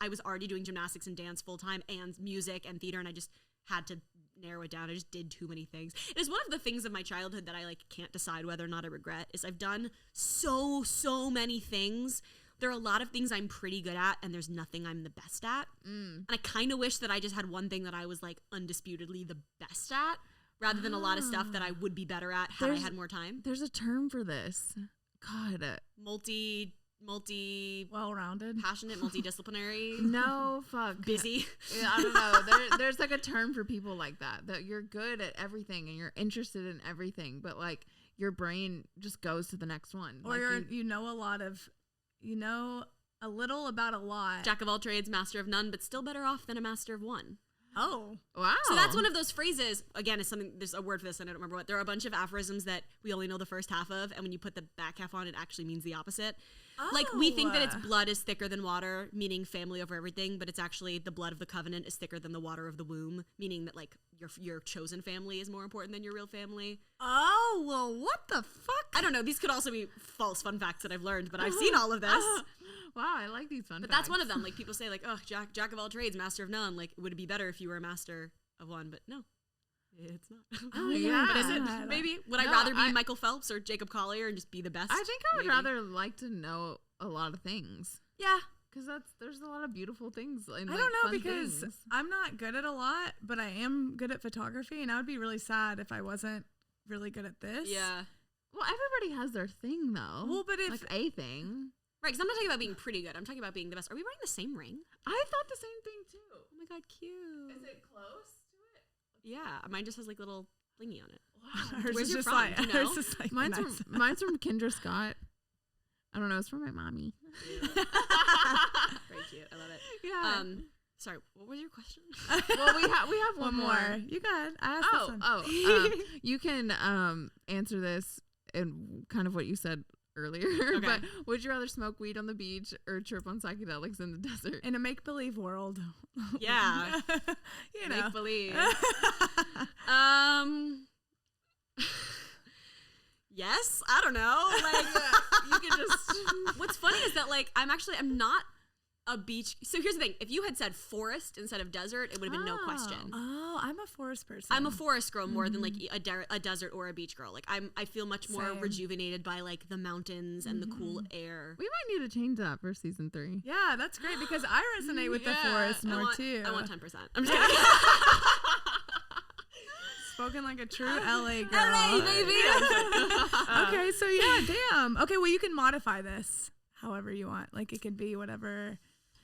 I was already doing gymnastics and dance full time and music and theater, and I just had to narrow it down. I just did too many things. It is one of the things of my childhood that I like can't decide whether or not I regret is I've done so many things. There are a lot of things I'm pretty good at, and there's nothing I'm the best at. And I kind of wish that I just had one thing that I was like undisputedly the best at, rather than a lot of stuff that I would be better at had I had more time. There's a term for this. God. Multi well-rounded. passionate, multidisciplinary. No, fuck. Busy. Yeah, I don't know. There's like a term for people like that you're good at everything and you're interested in everything, but like your brain just goes to the next one. Or like you know a little about a lot. Jack of all trades, master of none, but still better off than a master of one. Oh. wow. So that's one of those phrases. Again, it's something. There's a word for this, and I don't remember what. There are a bunch of aphorisms that we only know the first half of, and when you put the back half on, it actually means the opposite. Like we think that it's blood is thicker than water, meaning family over everything, but it's actually the blood of the covenant is thicker than the water of the womb, meaning that like your chosen family is more important than your real family. Oh, well, what the fuck? I don't know. These could also be false fun facts that I've learned, but I've seen all of this. Wow, I like these fun But facts. that's one of them. Like people say, like, oh, jack of all trades, master of none. Like, would it be better if you were a master of one? But no, it's not. Oh, yeah. But is it? Maybe. Would I No, rather be Michael Phelps or Jacob Collier and just be the best? I think I would Maybe. rather like to know a lot of things. Yeah. Because there's a lot of beautiful things. And, I like, don't know fun because things. I'm not good at a lot, but I am good at photography, and I would be really sad if I wasn't really good at this. Yeah. Well, everybody has their thing though. Well, but if like a thing. Right, because I'm not talking about being pretty good. I'm talking about being the best. Are we wearing the same ring? I thought the same thing too. Oh my god, cute. Is it close to it? Yeah, mine just has like little thingy on it. Wow. hers Where's is your just from? like Do you hers know? is like Mine's nice. from Kendra Scott. I don't know. It's from my mommy. Very cute. I love it. Yeah. Sorry, what was your question? Well, we have One more. You got it. I asked this one. You can answer this in kind of what you said earlier. Okay. But would you rather smoke weed on the beach or trip on psychedelics in the desert? In a make-believe world. Yeah. You know. Make believe. Yes, I don't know. Like You can just. what's funny is that like I'm not a beach. So here's the thing: if you had said forest instead of desert, it would have been no question. Oh, I'm a forest person. I'm a forest girl more than like a desert or a beach girl. Like I feel much more Same. rejuvenated by like the mountains and the cool air. We might need to change that for season 3. Yeah, that's great because I resonate with the forest more too. I want 10%. I'm just kidding. Spoken like a true LA girl. LA, baby. Okay, so yeah, damn. Okay, well you can modify this however you want. Like it could be whatever.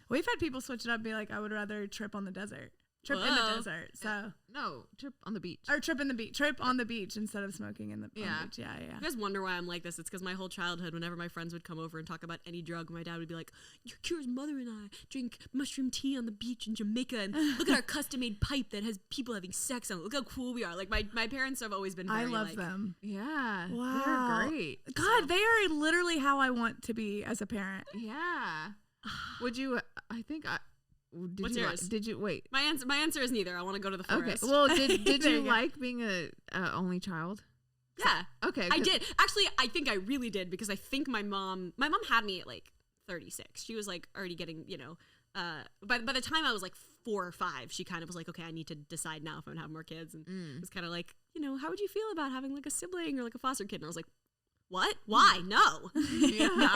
We've had people switch it up and be like, I would rather trip on the desert. Trip in the Whoa. desert. So No, trip on the beach. or trip in the beach. Trip on the beach instead of smoking in the on the Yeah. beach. Yeah, yeah. You guys wonder why I'm like this? It's because my whole childhood, whenever my friends would come over and talk about any drug, my dad would be like, Kira's mother and I drink mushroom tea on the beach in Jamaica, and look at our custom-made pipe that has people having sex on it. Look how cool we are. Like, my parents have always been very, I love like, them. Yeah. Wow. They're great. God, they are literally how I want to be as a parent. Yeah. Would you? I think I. Did What's you yours? Did you wait? My answer is neither. I want to go to the Okay. forest. Well, did There you you go. like being a only child? yeah. Okay. I did. Actually, I think I really did because I think my mom had me at like 36. She was like already getting, by the time I was like 4 or 5, she kind of was like, okay, I need to decide now if I'm going to have more kids. And it was kind of like, how would you feel about having like a sibling or like a foster kid? And I was like, what? Why? No.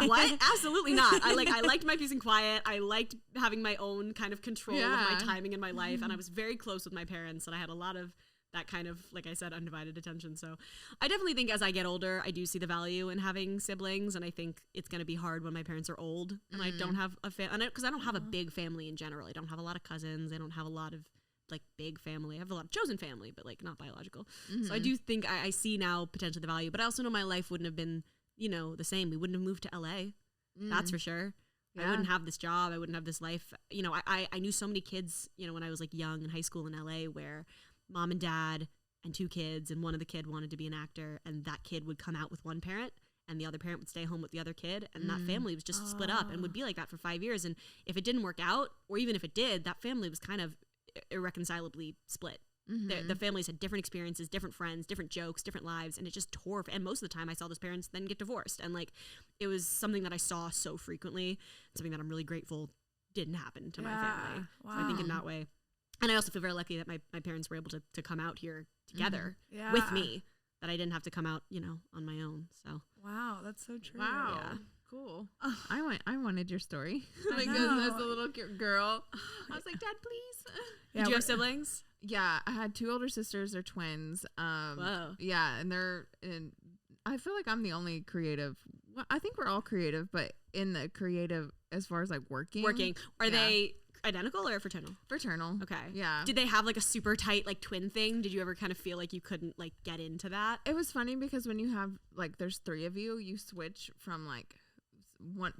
What? Absolutely not. I liked my peace and quiet. I liked having my own kind of control of my timing in my life. And I was very close with my parents, and I had a lot of that kind of, like I said, undivided attention. So I definitely think as I get older, I do see the value in having siblings. And I think it's going to be hard when my parents are old and I don't have a family, because I don't have a big family in general. I don't have a lot of cousins. I don't have a lot of like big family. I have a lot of chosen family, but like not biological. So I do think I see now potentially the value, but I also know my life wouldn't have been, the same. We wouldn't have moved to LA. That's for sure. I wouldn't have this job. I wouldn't have this life. I knew so many kids, when I was like young in high school in LA, where mom and dad and 2 kids, and one of the kid wanted to be an actor, and that kid would come out with one parent and the other parent would stay home with the other kid, and that family was just split up and would be like that for 5 years. And if it didn't work out, or even if it did, that family was kind of irreconcilably split. The families had different experiences, different friends, different jokes, different lives, and it just tore. And most of the time I saw those parents then get divorced, and like it was something that I saw so frequently, something that I'm really grateful didn't happen to my family. Wow. So I think in that way. And I also feel very lucky that my parents were able to come out here together with me, that I didn't have to come out, on my own. So wow, that's so true. Wow. Yeah. Cool. I wanted your story. I Because know. as a little girl, I was like, Dad, please. Did you have siblings? Yeah, I had 2 older sisters. They're twins. Whoa. Yeah, and I feel like I'm the only creative. Well, I think we're all creative, but in the creative as far as like working. Are they identical or fraternal? Fraternal. Okay. Yeah. Did they have like a super tight like twin thing? Did you ever kind of feel like you couldn't like get into that? It was funny because when you have like there's 3 of you, you switch from like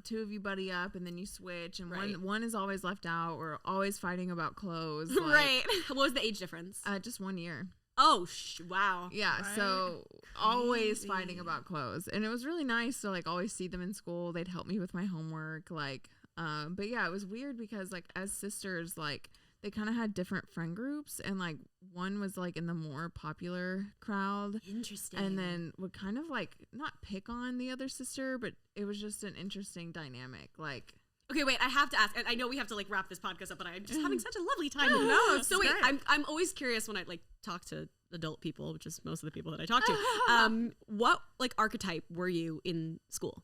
2 of you buddy up, and then you switch, and one is always left out. We're always fighting about clothes. Like, Right. What was the age difference? Just 1 year. Oh, wow. Yeah, Right. so always fighting about clothes, and it was really nice to like always see them in school. They'd help me with my homework, like. But yeah, it was weird because like as sisters, like they kind of had different friend groups, and like one was like in the more popular crowd. Interesting. And then would kind of like not pick on the other sister, but it was just an interesting dynamic. Like, okay, wait, I have to ask. I know we have to like wrap this podcast up, but I'm just having such a lovely time. No, it's so wait, great. I'm always curious when I like talk to adult people, which is most of the people that I talk to. What like archetype were you in school?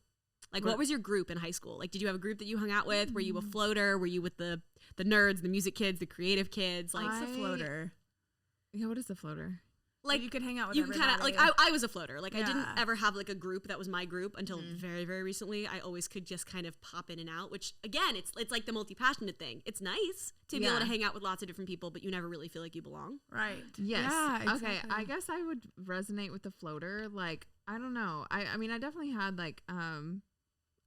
Like, what was your group in high school? Like, did you have a group that you hung out with? Were you a floater? Were you with the nerds, the music kids, the creative kids? Like, What's a floater? yeah, what is the floater? Like you could hang out with you kind of everybody. like I was a floater. Like I didn't Yeah. ever have like a group that was my group until very, very recently. I always could just kind of pop in and out, which again, it's like the multi-passionate thing. It's nice to be able to hang out with lots of different people, but you never really feel like you belong. Right. Yes. Yeah, Okay. exactly. I guess I would resonate with the floater. Like, I don't know. I mean, I definitely had like,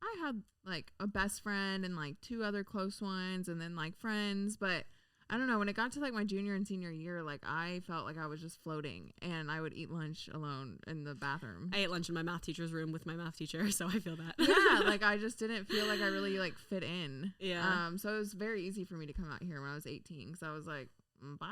I had like a best friend and like 2 other close ones, and then like friends. But I don't know. When it got to like my junior and senior year, like I felt like I was just floating, and I would eat lunch alone in the bathroom. I ate lunch in my math teacher's room with my math teacher, so I feel that. Yeah, like I just didn't feel like I really like fit in. Yeah. So it was very easy for me to come out here when I was 18, because I was like, bye.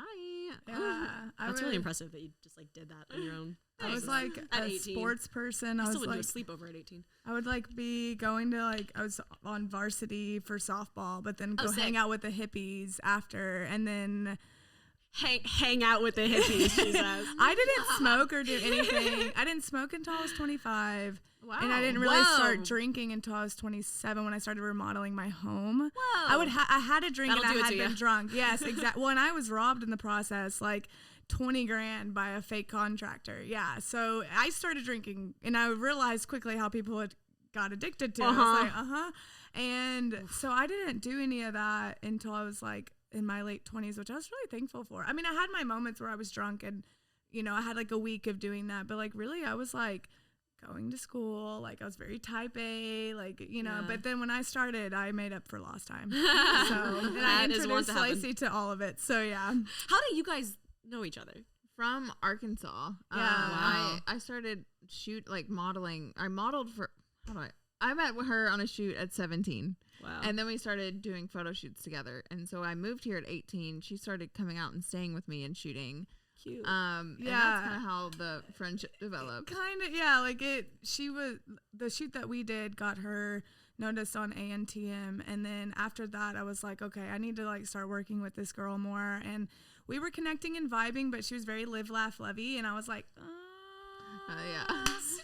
Yeah. That's really impressive that you just like did that on your own. I was like At a 18. sports person. I I still was would like, do a sleepover at 18. I would like be going to like, I was on varsity for softball, but then go sick. hang out with the hippies after, and then Hang out with the hippies, she says. I didn't smoke or do anything. I didn't smoke until I was 25. Wow. And I didn't really Whoa. start drinking until I was 27 when I started remodeling my home. Whoa. I had a drink That'll and do I it had to been ya. drunk. Yes, exactly. Well, and I was robbed in the process, like 20 grand by a fake contractor. Yeah. So I started drinking, and I realized quickly how people had got addicted to it. I was like, And so I didn't do any of that until I was like in my late 20s, which I was really thankful for. I mean, I had my moments where I was drunk, and, I had like a week of doing that, but like really I was like going to school, like I was very type A, like, but then when I started, I made up for lost time. So, and I That is one introduced to happen. Lacey to all of it. So yeah. How do you guys know each other? From Arkansas. Yeah. Wow. I started modeling. I modeled for, I met with her on a shoot at 17. Wow. And then we started doing photo shoots together. And so I moved here at 18. She started coming out and staying with me and shooting. Cute. And that's kind of how the friendship developed. Kind of, yeah. Like the shoot that we did got her noticed on ANTM, and then after that, I was like, okay, I need to like start working with this girl more. And we were connecting and vibing, but she was very live, laugh, lovey, and I was like, Yeah.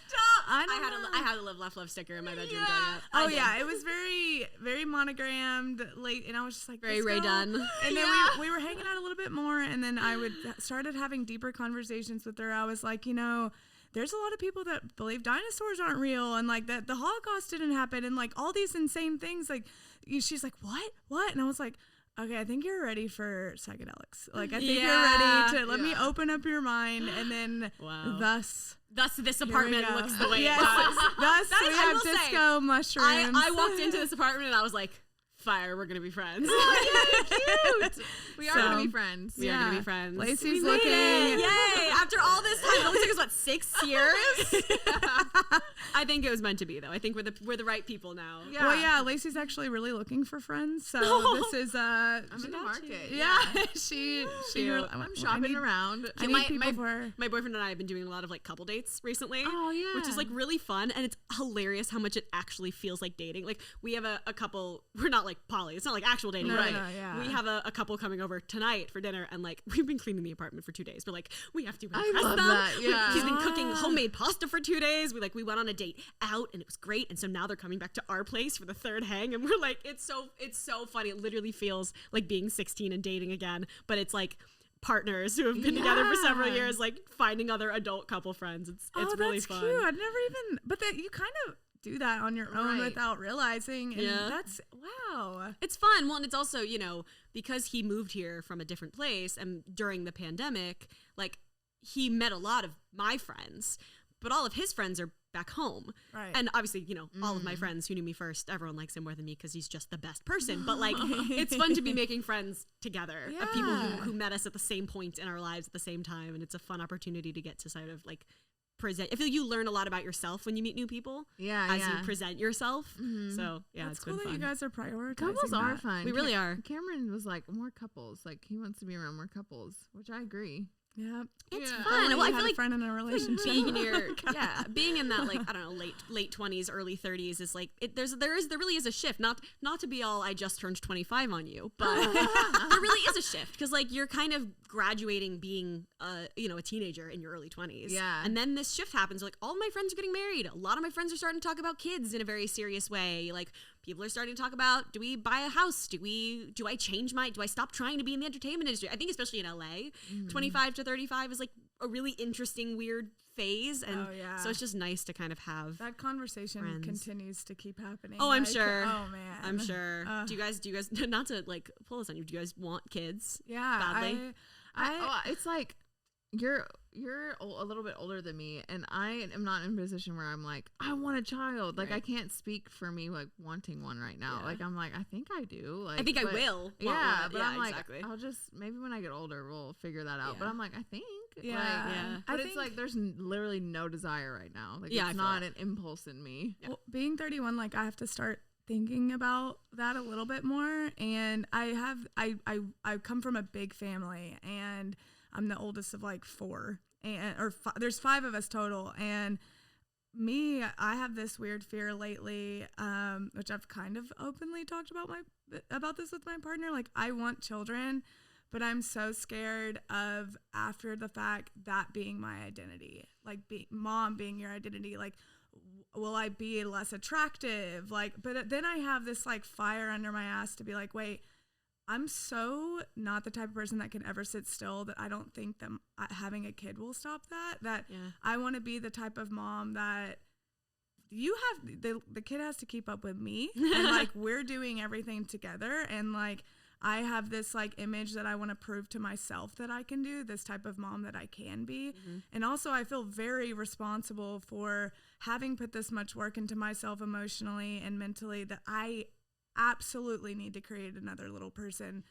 Stop! I had a Live Laugh Love sticker in my bedroom growing up. Oh yeah, it was very, very monogrammed, late, and I was just like, Very this Ray girl. Dunn. And then we were hanging out a little bit more, and then I started having deeper conversations with her. I was like, there's a lot of people that believe dinosaurs aren't real, and like that the Holocaust didn't happen, and like all these insane things. Like, she's like, what? And I was like, okay, I think you're ready for psychedelics. Like, I think you're ready to let me open up your mind, and then thus this apartment looks the way it does. Thus we have disco mushrooms. I walked into this apartment and I was like, fire, we're gonna be friends. Oh, yay, cute. We are gonna be friends. We are gonna be friends. Lacey's looking. Yay! After all this time, it only took us what, 6 years? I think it was meant to be, though. I think we're the right people now. Yeah. Well, yeah, Lacey's actually really looking for friends. So this is I'm in the market. Yeah, she I'm shopping around. I need people for her. My boyfriend and I have been doing a lot of like couple dates recently. Oh yeah, which is like really fun, and it's hilarious how much it actually feels like dating. Like we have a couple. We're not like poly. It's not like actual dating, right? No, yeah. We have a couple coming over tonight for dinner, and like we've been cleaning the apartment for 2 days. We're like, we have to impress I love them. that. Yeah, He's been cooking homemade pasta for 2 days. We went on a date out, and it was great. And so now they're coming back to our place for the third hang, and we're like, it's so funny. It literally feels like being 16 and dating again, but it's like partners who have been together for several years, like finding other adult couple friends. It's really that's fun. Cute. I'd never even, but that you kind of do that on your own without realizing, and that's wow. It's fun. Well, and it's also, because he moved here from a different place, and during the pandemic, like he met a lot of my friends, but all of his friends are back home. Right. And obviously, all of my friends who knew me first, everyone likes him more than me because he's just the best person. But like, it's fun to be making friends together of people who met us at the same point in our lives at the same time. And it's a fun opportunity to get to sort of like present. I feel you learn a lot about yourself when you meet new people. As you present yourself. Mm-hmm. So yeah, it's it's cool been that fun. you guys are prioritizing. Couples are fun. We really are. Cameron was like more couples. Like he wants to be around more couples, which I agree. Yeah, it's fun. Well, I feel like a friend in a relationship. Being in being in that like I don't know late 20s, early 30s is like there really is a shift. Not to be all I just turned 25 on you, but there really is a shift because like you're kind of graduating being a teenager in your early 20s. Yeah, and then this shift happens. Like all of my friends are getting married. A lot of my friends are starting to talk about kids in a very serious way. Like people are starting to talk about, do we buy a house? Do I stop trying to be in the entertainment industry? I think especially in LA, 25 to 35 is like a really interesting, weird phase. And so it's just nice to kind of have that conversation friends. Continues to keep happening. Oh, I'm sure. Oh man. I'm sure. Do you guys, not to like pull this on you, do you guys want kids? Yeah. Badly? It's like, you're a little bit older than me, and I am not in a position where I'm like, I want a child. Like I can't speak for me like wanting one right now. Like I'm like, I think I do. Like I think I will. Yeah, but I'm like, exactly. I'll just maybe when I get older we'll figure that out. But I'm like, I think. Yeah. But it's like there's literally no desire right now. Like it's not an impulse in me. Well, being 31, like I have to start thinking about that a little bit more. And I come from a big family, and I'm the oldest of like 4, there's 5 of us total. And I have this weird fear lately, which I've kind of openly talked about this with my partner. Like I want children, but I'm so scared of after the fact that being my identity, like mom being your identity. Like, will I be less attractive? Like, but then I have this like fire under my ass to be like, wait, I'm so not the type of person that can ever sit still that I don't think that having a kid will stop that. I want to be the type of mom that you have, the kid has to keep up with me and like we're doing everything together. And like, I have this like image that I want to prove to myself that I can do, this type of mom that I can be. Mm-hmm. And also I feel very responsible for having put this much work into myself emotionally and mentally that I absolutely need to create another little person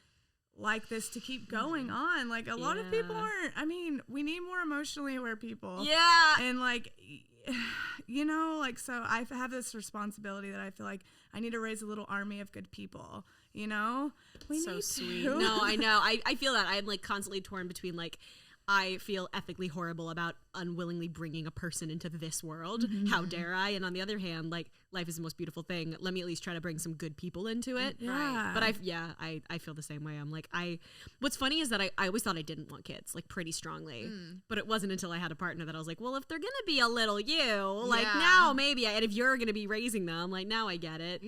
like this to keep going on. Like a lot of people aren't. I mean, we need more emotionally aware people. Yeah. And like, like, so I have this responsibility that I feel like I need to raise a little army of good people, We so need sweet. to. No, I know. I feel that. I'm like constantly torn between like, I feel ethically horrible about unwillingly bringing a person into this world. How dare I? And on the other hand, like, life is the most beautiful thing. Let me at least try to bring some good people into it. Yeah. But I feel the same way. I'm like, what's funny is that I always thought I didn't want kids, like, pretty strongly. But it wasn't until I had a partner that I was like, well, if they're gonna be a little like, now maybe and if you're gonna be raising them, like, now I get it.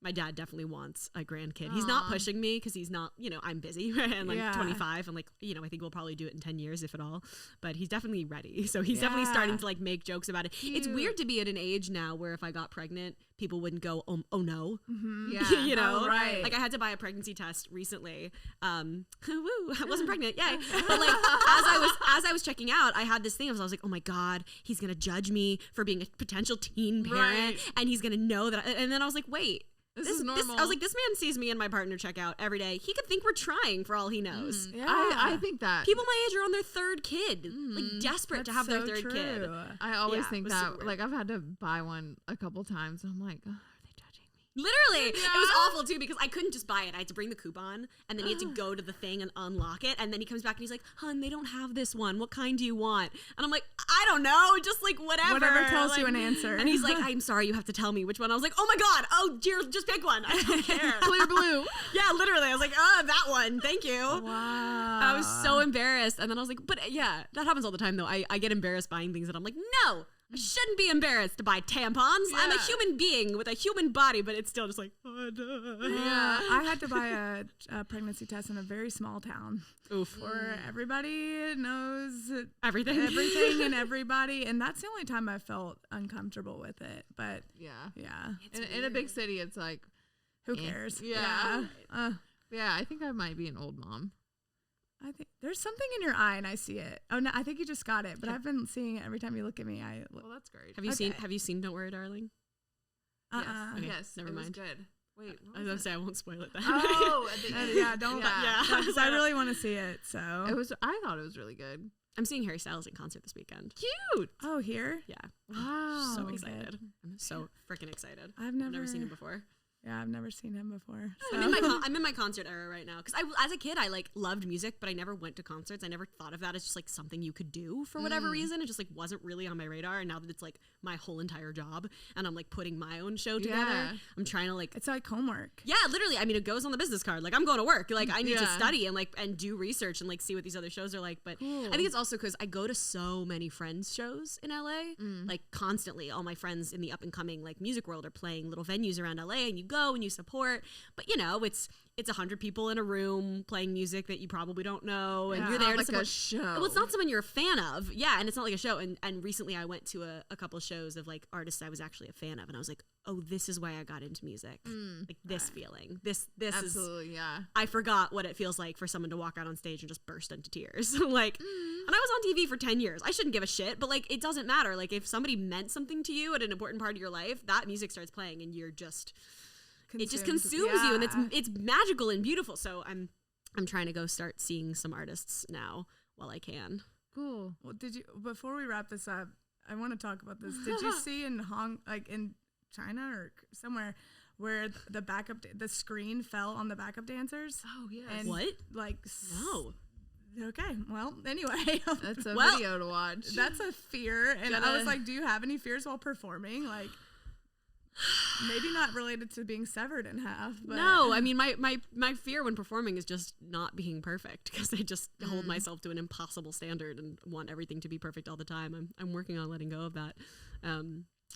My dad definitely wants a grandkid. He's not pushing me because he's not, I'm busy and like 25 and like, I think we'll probably do it in 10 years if at all, but he's definitely ready. So he's definitely starting to like make jokes about it. It's weird to be at an age now where if I got pregnant, people wouldn't go, oh no. Right. Like I had to buy a pregnancy test recently. Woo, I wasn't pregnant, yay. But like as I was checking out, I had this thing. I was like, oh my God, he's gonna judge me for being a potential teen parent, and he's gonna know that. And then I was like, wait. This is normal. I was like, this man sees me and my partner check out every day. He could think we're trying for all he knows. I think that people my age are on their third kid, like desperate to have their third kid. I always think that, so like, I've had to buy one a couple times. I'm like, oh, are they judging me? Literally, it was awful too because I couldn't just buy it. I had to bring the coupon, and then he had to go to the thing and unlock it, and then he comes back and he's like, "Hun, they don't have this one. What kind do you want?" And I'm like, "I don't know, just like whatever." Whatever tells you an answer. And he's like, "I'm sorry, you have to tell me which one." I was like, "Oh my God, oh dear, just pick one. I don't care." Clear blue. Yeah, literally. I was like, "Oh, that one. Thank you." Wow. I was so embarrassed, and then I was like, "But yeah, that happens all the time though. I get embarrassed buying things that I'm like, no." I shouldn't be embarrassed to buy tampons. I'm a human being with a human body, but it's still just like, oh, no. Yeah, I had to buy a pregnancy test in a very small town. Oof. Where everybody knows everything and everybody. And that's the only time I felt uncomfortable with it. But yeah. In a big city, it's like, who cares? Yeah. I think I might be an old mom. I think there's something in your eye and I see it. Oh no, I think you just got it, but I've been seeing it every time you look at me. Well, that's great. Have you seen Don't Worry, Darling? Yes. Okay, Yes. Never mind. Good. Wait. I was gonna say I won't spoil it then. Oh, yeah, don't. Yeah. Because I really want to see it. So I thought it was really good. I'm seeing Harry Styles in concert this weekend. Cute. Oh, here? Yeah. Wow. So excited. I'm so freaking excited. I've never seen him before. Yeah, I've never seen him before. So. I'm in my concert era right now because as a kid I like loved music, but I never went to concerts. I never thought of that as just like something you could do for whatever reason. It just like wasn't really on my radar. And now that it's like my whole entire job, and I'm like putting my own show together, I'm trying to like it's like homework. Yeah, literally. I mean, it goes on the business card. Like I'm going to work. Like I need to study and do research and like see what these other shows are like. But I think it's also because I go to so many friends shows in LA, like constantly. All my friends in the up and coming like music world are playing little venues around LA, and you go and you support. But it's 100 people in a room playing music that you probably don't know, and you're there to support. A show. Well, it's not someone you're a fan of, and it's not like a show. And recently I went to a couple of shows of like artists I was actually a fan of, and I was like, oh, this is why I got into music. Like this feeling, this absolutely, is I forgot what it feels like for someone to walk out on stage and just burst into tears. Like, and I was on TV for 10 years. I shouldn't give a shit, but like it doesn't matter. Like if somebody meant something to you at an important part of your life, that music starts playing, and you're just. It just consumes you, and it's magical and beautiful. So I'm trying to go start seeing some artists now while I can. Cool. Well, before we wrap this up, I want to talk about this. Did you see in in China or somewhere where the screen fell on the backup dancers? Oh yes. And what? Like no. Okay. Well, anyway, that's a video to watch. That's a fear, and I was like, do you have any fears while performing? Like. Maybe not related to being severed in half. But. No, I mean my fear when performing is just not being perfect because I just hold myself to an impossible standard and want everything to be perfect all the time. I'm working on letting go of that.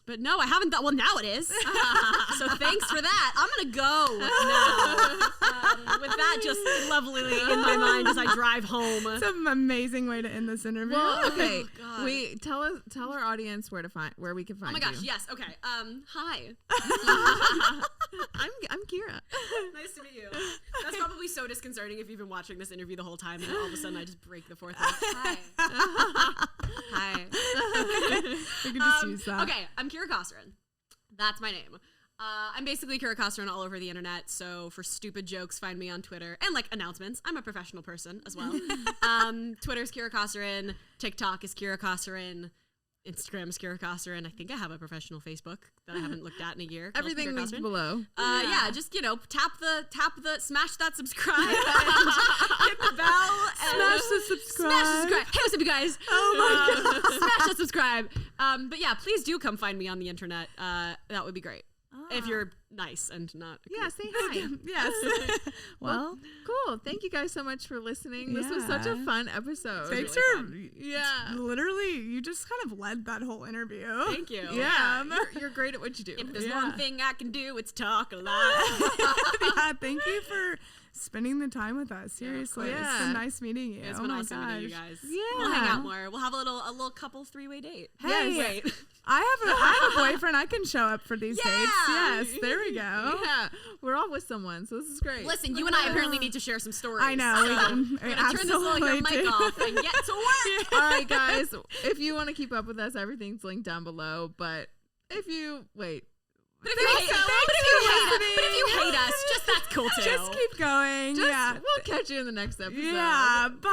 But no, I haven't thought. Well, now it is. So thanks for that. I'm gonna go now. With that just lovely in my mind as I drive home. It's an amazing way to end this interview. Well, okay. We tell our audience where we can find you. Oh my gosh, yes. Okay. Hi. I'm Kira. Nice to meet you. That's probably so disconcerting if you've been watching this interview the whole time and then all of a sudden I just break the fourth wall. Hi. Hi. We can just use that. Okay, I'm Kira Kosarin. That's my name. I'm basically Kira Kosarin all over the internet, so for stupid jokes, find me on Twitter. And, like, announcements. I'm a professional person as well. Twitter's Kira Kosarin. TikTok is Kira Kosarin. Instagram is Kira Kosarin. I think I have a professional Facebook that I haven't looked at in a year. Everything linked below. Yeah, just, tap the, smash that subscribe and hit the bell. Smash the subscribe. Smash the subscribe. Hey, what's up, you guys? Oh my God. Smash that subscribe. But yeah, please do come find me on the internet. That would be great. If you're nice and not. Yeah, say hi. Yes. Well, cool. Thank you guys so much for listening. This was such a fun episode. thanks really for Yeah. literally, you just kind of led that whole interview. Thank you. Yeah, you're great at what you do. If there's Yeah. one thing I can do, it's talk a lot. Yeah, thank you for spending the time with us. Seriously, it's Yeah. been nice meeting you. It's Oh been my awesome meeting you gosh. guys. Yeah. We'll hang out more. We'll have a little couple 3-way date. Hey, Wait. I have a boyfriend. I can show up for these dates. Yeah. Yes, there we go. Yeah, we're all with someone, so this is great. Listen, you and I apparently need to share some stories. I know. So we can, we're gonna turn this little your mic do. off and get to work. All right, guys. If you want to keep up with us, everything's linked down below. But if you wait, But if you hate us, just that's cool too. Just keep going. just Yeah. we'll catch you in the next episode. Yeah. Bye.